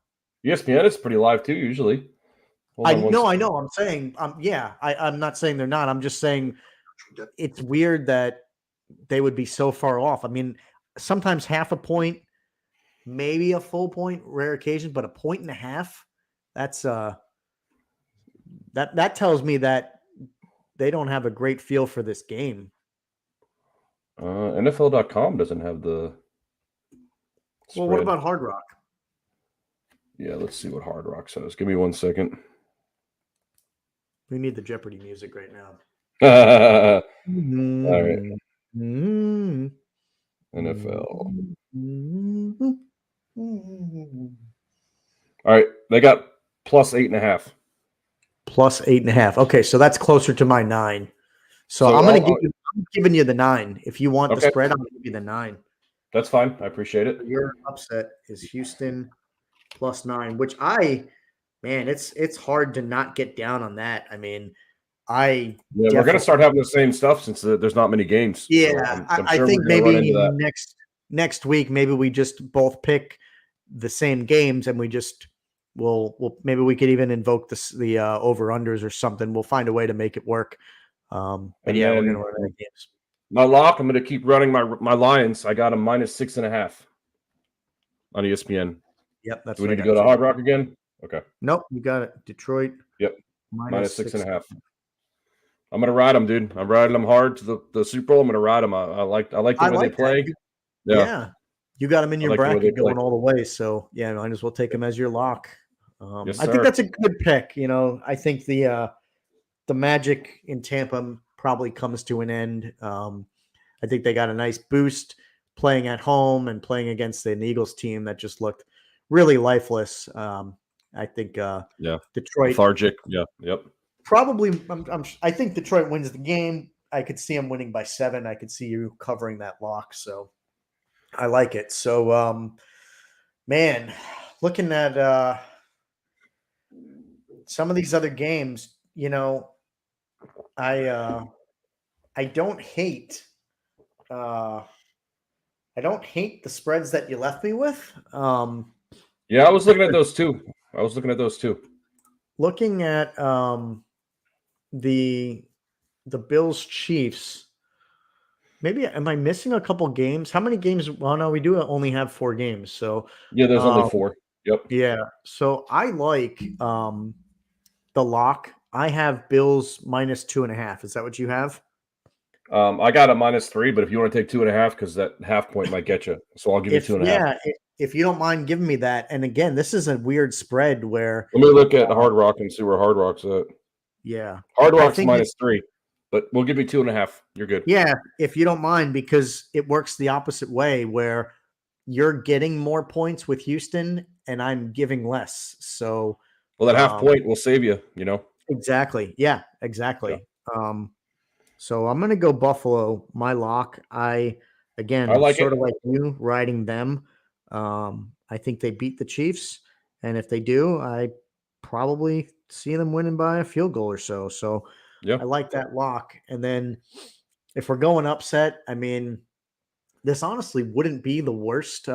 ESPN is pretty live too usually. I know. I'm saying, I'm not saying they're not. I'm just saying it's weird that they would be so far off. I mean, sometimes half a point, maybe a full point, rare occasion, but 1.5 points, that's that tells me that they don't have a great feel for this game. NFL.com doesn't have the spread. Well, what about Hard Rock? Yeah, let's see what Hard Rock says. Give me 1 second. We need the Jeopardy music right now. All right. NFL. All right, they got +8.5. +8.5. Okay, so that's closer to my 9. So I'm giving you the 9. If you want the spread, I'm going to give you the 9. That's fine. I appreciate it. Your upset is Houston +9, which it's hard to not get down on that. I mean, we're going to start having the same stuff since there's not many games. Yeah, so I think maybe next week, maybe we just both pick the same games and we just maybe we could even invoke the over-unders or something. We'll find a way to make it work. We're going to run out of games. My lock, I'm going to keep running my Lions. I got them -6.5 on ESPN. Yep. That's Do we need to go to Hard Rock again? Okay. Nope. You got it. Detroit. Yep. -6.5. I'm going to ride them, dude. I'm riding them hard to the Super Bowl. I'm going to ride them. I like the way they play. Yeah. You got them in your bracket going all the way. So, yeah, might as well take them as your lock. Yes, I think that's a good pick. I think the magic in Tampa probably comes to an end. I think they got a nice boost playing at home and playing against an Eagles team that just looked really lifeless. I think Detroit lethargic. Yeah. Yep. Probably. I think Detroit wins the game. I could see them winning by 7. I could see you covering that lock. So I like it. So, man, looking at some of these other games, I don't hate the spreads that you left me with. Yeah, I was looking at those too. Looking at the Bills Chiefs, maybe am I missing a couple games? How many games? Well, no, we do only have 4 games. So, Yeah, there's only um, 4. Yep. yeah. So I like the lock. I have Bills minus 2.5. Is that what you have? I got a -3, but if you want to take 2.5, because that half point might get you, so I'll give you If 2.5. yeah, if you don't mind giving me that. And again, this is a weird spread where Let me look at Hard Rock and see where Hard Rock's at. yeah, Hard I Rock's think -3, but we'll give you 2.5. You're good. yeah, if you don't mind, because it works the opposite way where you're getting more points with Houston and I'm giving less. So Well, that half um, point will save you. You know. exactly. Yeah, Yeah. exactly. So I'm gonna go Buffalo, my lock. I I again like it. sort of like you riding them. I think they beat the Chiefs, and if they do, I probably see them winning by a field goal or so. So Yeah. I like that lock. And then if we're going upset, I mean, this honestly wouldn't be the worst.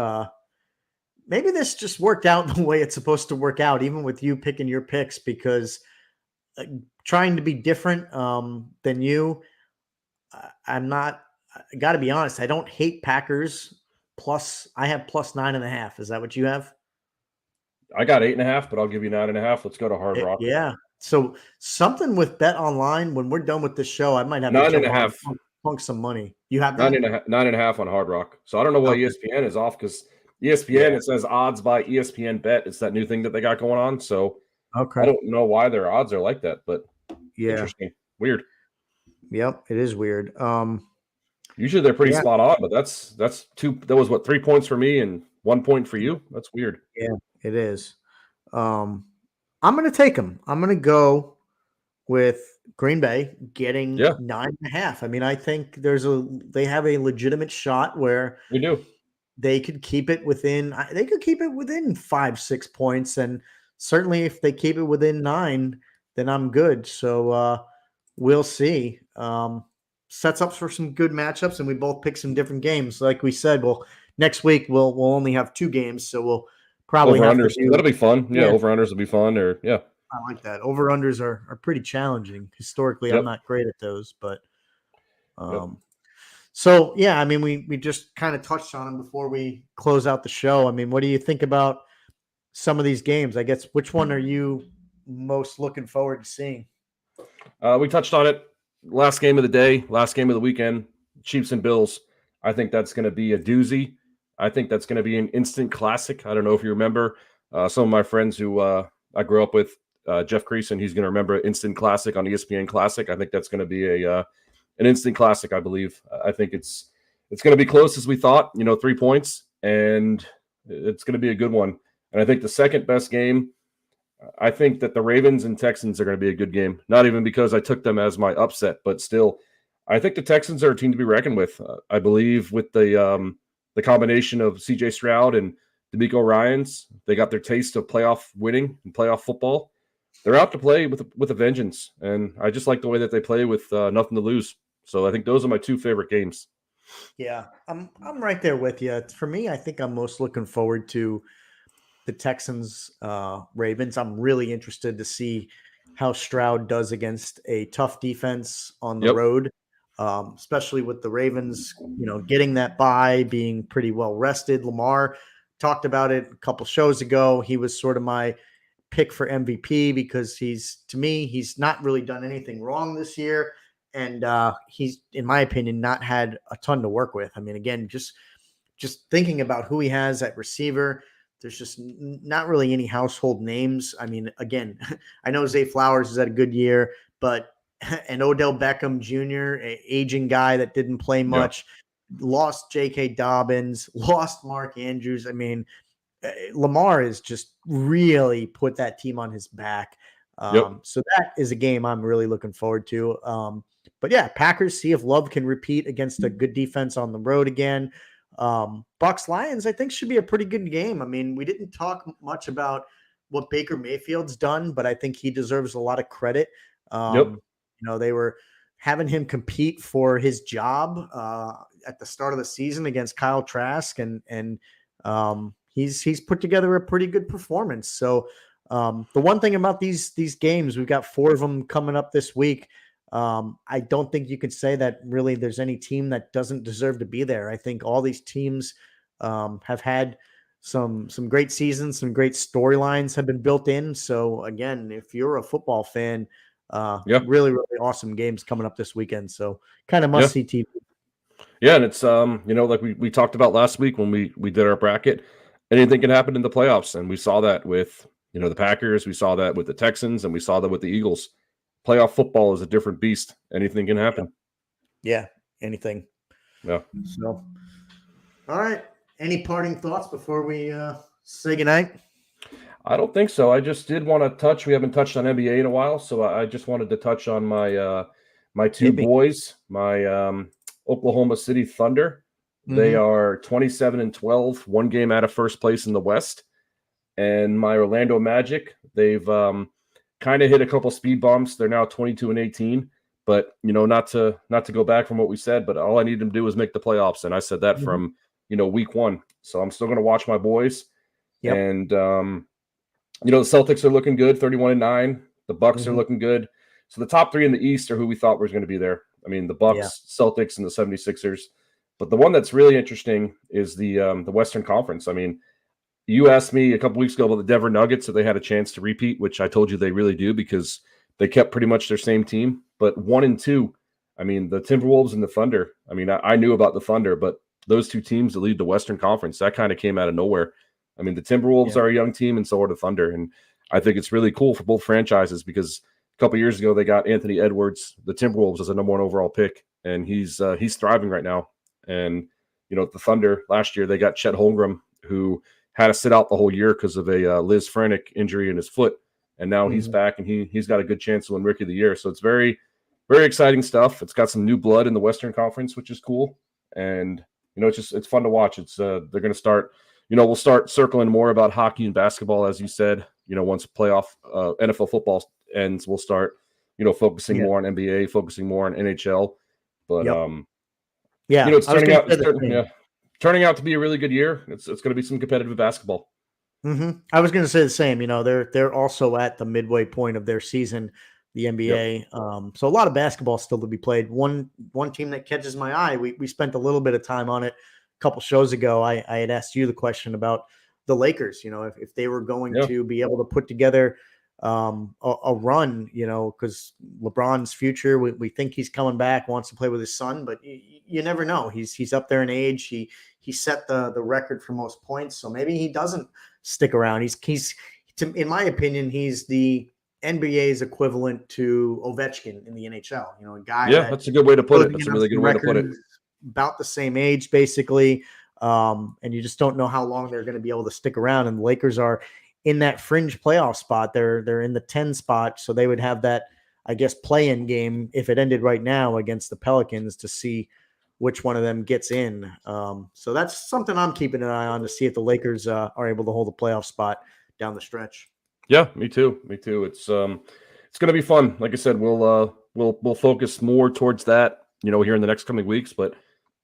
Maybe this just worked out the way it's supposed to work out, even with you picking your picks, because uh, trying to be different than you, I'm not. I got to be honest. I don't hate Packers. Plus, I have plus 9.5. Is that what you have? I got 8.5, but I'll give you 9.5. Let's go to Hard Rock. Yeah. So something with Bet Online. When we're done with this show, I might have to Nine and jump a on and half. plunk some money. You have Nine that? and a half. 9.5 on Hard Rock. So I don't know why Okay. ESPN is off, because ESPN, Yeah. it says odds by ESPN Bet. It's that new thing that they got going on. So I Okay. don't know why their odds are like that, but Yeah. interesting. Weird. Yep. It is weird. Usually they're pretty Yeah. spot on, but that's two. That was what, 3 points for me and 1 point for you. That's weird. Yeah. It is. I'm going to take them. I'm going to go with Green Bay getting Yeah, 9.5. I mean, I think they have a legitimate shot where we do. they could keep it within. They could keep it within 5-6 points, and certainly if they keep it within 9, then I'm good. So we'll see. Sets up for some good matchups, and we both pick some different games. Like we said, well, next week we'll only have 2 games, so we'll probably Over have to unders. do. That'll be fun. Yeah, Yeah, over unders will be fun. Or yeah. I like that. Over unders are pretty challenging. Historically, I'm Yep. not great at those, but Yep. so yeah, I mean, we just kind of touched on them before we close out the show. I mean, what do you think about some of these games? I guess which one are you most looking forward to seeing? We touched on it. Last game of the day, last game of the weekend, Chiefs and Bills. I think that's going to be a doozy. I think that's going to be an instant classic. I don't know if you remember some of my friends who I grew up with, Jeff Creason. He's going to remember Instant Classic on ESPN Classic. I think that's going to be an instant classic. I believe. I think it's going to be close as we thought. 3 points, and it's going to be a good one. And I think the second best game, I think that the Ravens and Texans are going to be a good game. Not even because I took them as my upset, but still, I think the Texans are a team to be reckoned with. I believe with the combination of C.J. Stroud and DeMeco Ryans, they got their taste of playoff winning and playoff football. They're out to play with a vengeance, and I just like the way that they play with nothing to lose. So I think those are my 2 favorite games. Yeah, I'm right there with you. For me, I think I'm most looking forward to the Texans Ravens. I'm really interested to see how Stroud does against a tough defense on the Yep. road, especially with the Ravens, getting that bye, being pretty well rested. Lamar talked about it a couple shows ago. He was sort of my pick for MVP because to me, he's not really done anything wrong this year. And he's, in my opinion, not had a ton to work with. I mean, again, just thinking about who he has at receiver, there's just not really any household names. I mean, again, I know Zay Flowers has had a good year, but and Odell Beckham Jr., aging guy that didn't play much, lost J.K. Dobbins, lost Mark Andrews. I mean, Lamar has just really put that team on his back. So that is a game I'm really looking forward to. But yeah, Packers, see if Love can repeat against a good defense on the road again. Bucks Lions, I think, should be a pretty good game. I mean, we didn't talk much about what Baker Mayfield's done, but I think he deserves a lot of credit. They were having him compete for his job at the start of the season against Kyle Trask, and he's put together a pretty good performance. So the one thing about these games, we've got 4 of them coming up this week. I don't think you can say that really there's any team that doesn't deserve to be there. I think all these teams have had some great seasons, some great storylines have been built in. So again, if you're a football fan, Yeah. really, really awesome games coming up this weekend. So kind of Yeah. must see TV. Yeah, and it's like we talked about last week when we did our bracket, anything can happen in the playoffs, and we saw that with the Packers, we saw that with the Texans, and we saw that with the Eagles. Playoff football is a different beast. Anything can happen. Yeah, anything. Yeah. So, all right. Any parting thoughts before we say goodnight? I don't think so. I just did want to touch. We haven't touched on NBA in a while, so I just wanted to touch on my two boys, my Oklahoma City Thunder. They are 27-12, one game out of first place in the West. And my Orlando Magic, they've kind of hit a couple speed bumps. They're now 22-18. But not to go back from what we said, but all I need them to do is make the playoffs, and I said that from week one. So I'm still going to watch my boys. Yep. And the Celtics are looking good, 31-9. The Bucks are looking good. So the top three in the East are who we thought was going to be there. I mean, the Bucks, Celtics, and the 76ers. But the one that's really interesting is the Western Conference. I mean, you asked me a couple weeks ago about the Denver Nuggets if they had a chance to repeat, which I told you they really do because they kept pretty much their same team. But 1 and 2, I mean, the Timberwolves and the Thunder. I mean, I knew about the Thunder, but those two teams that lead the Western Conference, that kind of came out of nowhere. I mean, the Timberwolves are a young team, and so are the Thunder. And I think it's really cool for both franchises because a couple years ago they got Anthony Edwards, the Timberwolves, as a number 1 overall pick, and he's thriving right now. And the Thunder last year they got Chet Holmgren, who had to sit out the whole year because of a Liz Frantic injury in his foot, and now he's back and he's got a good chance to win Rookie of the Year. So it's very, very exciting stuff. It's got some new blood in the Western Conference, which is cool, and it's fun to watch. It's they're going to start. We'll start circling more about hockey and basketball, as you said. Once playoff NFL football ends, we'll start focusing more on NBA, focusing more on NHL. But it's turning out to be a really good year. It's going to be some competitive basketball. I was going to say the same. They're also at the midway point of their season, the NBA. So a lot of basketball still to be played. One team that catches my eye. We spent a little bit of time on it a couple shows ago. I had asked you the question about the Lakers. If they were going to be able to put together a run, because LeBron's future, we think he's coming back, wants to play with his son, but you never know. He's up there in age. He set the record for most points, so maybe he doesn't stick around. He's in my opinion, he's the NBA's equivalent to Ovechkin in the NHL. A guy. Yeah, that's a good way to put it. That's a really good way to put it. About the same age, basically, and you just don't know how long they're going to be able to stick around. And the Lakers are in that fringe playoff spot. They're in the 10 spot, so they would have that, I guess, play-in game if it ended right now against the Pelicans to see which one of them gets in. So that's something I'm keeping an eye on to see if the Lakers are able to hold a playoff spot down the stretch. Yeah, me too. It's going to be fun. Like I said, we'll focus more towards that, here in the next coming weeks. But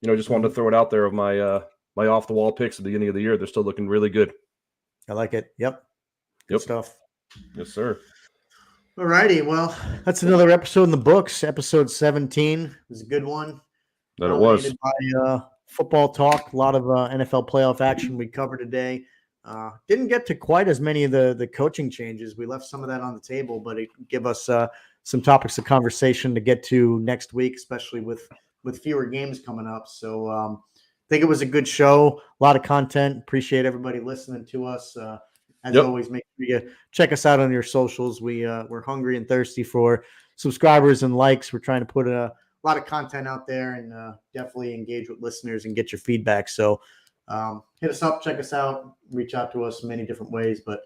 just wanted to throw it out there of my my off the wall picks at the beginning of the year. They're still looking really good. I like it. Yep. Good stuff. Yes, sir. All righty. Well, that's another episode in the books. Episode 17 it was a good one. That it was. By, football talk. A lot of NFL playoff action we covered today. Didn't get to quite as many of the coaching changes. We left some of that on the table, but it gave us some topics of conversation to get to next week, especially with fewer games coming up. So I think it was a good show. A lot of content. Appreciate everybody listening to us. As always, make sure you check us out on your socials. We're hungry and thirsty for subscribers and likes. We're trying to put a lot of content out there and definitely engage with listeners and get your feedback. So hit us up, check us out, reach out to us in many different ways. But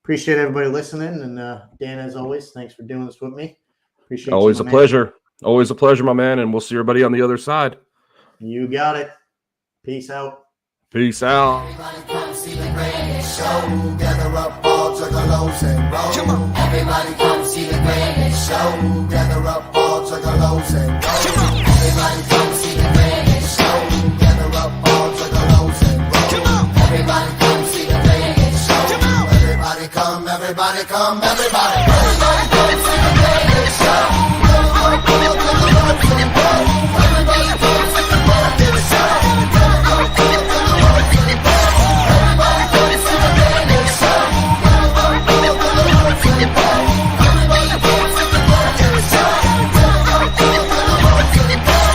appreciate everybody listening. And Dan, as always, thanks for doing this with me. Appreciate it. Always a pleasure. Always a pleasure, my man. And we'll see everybody on the other side. You got it. Peace out. Peace out. Everybody come see the greatest show. Gather up all juggalos and roll. Everybody come see the greatest show. Gather up all juggalos and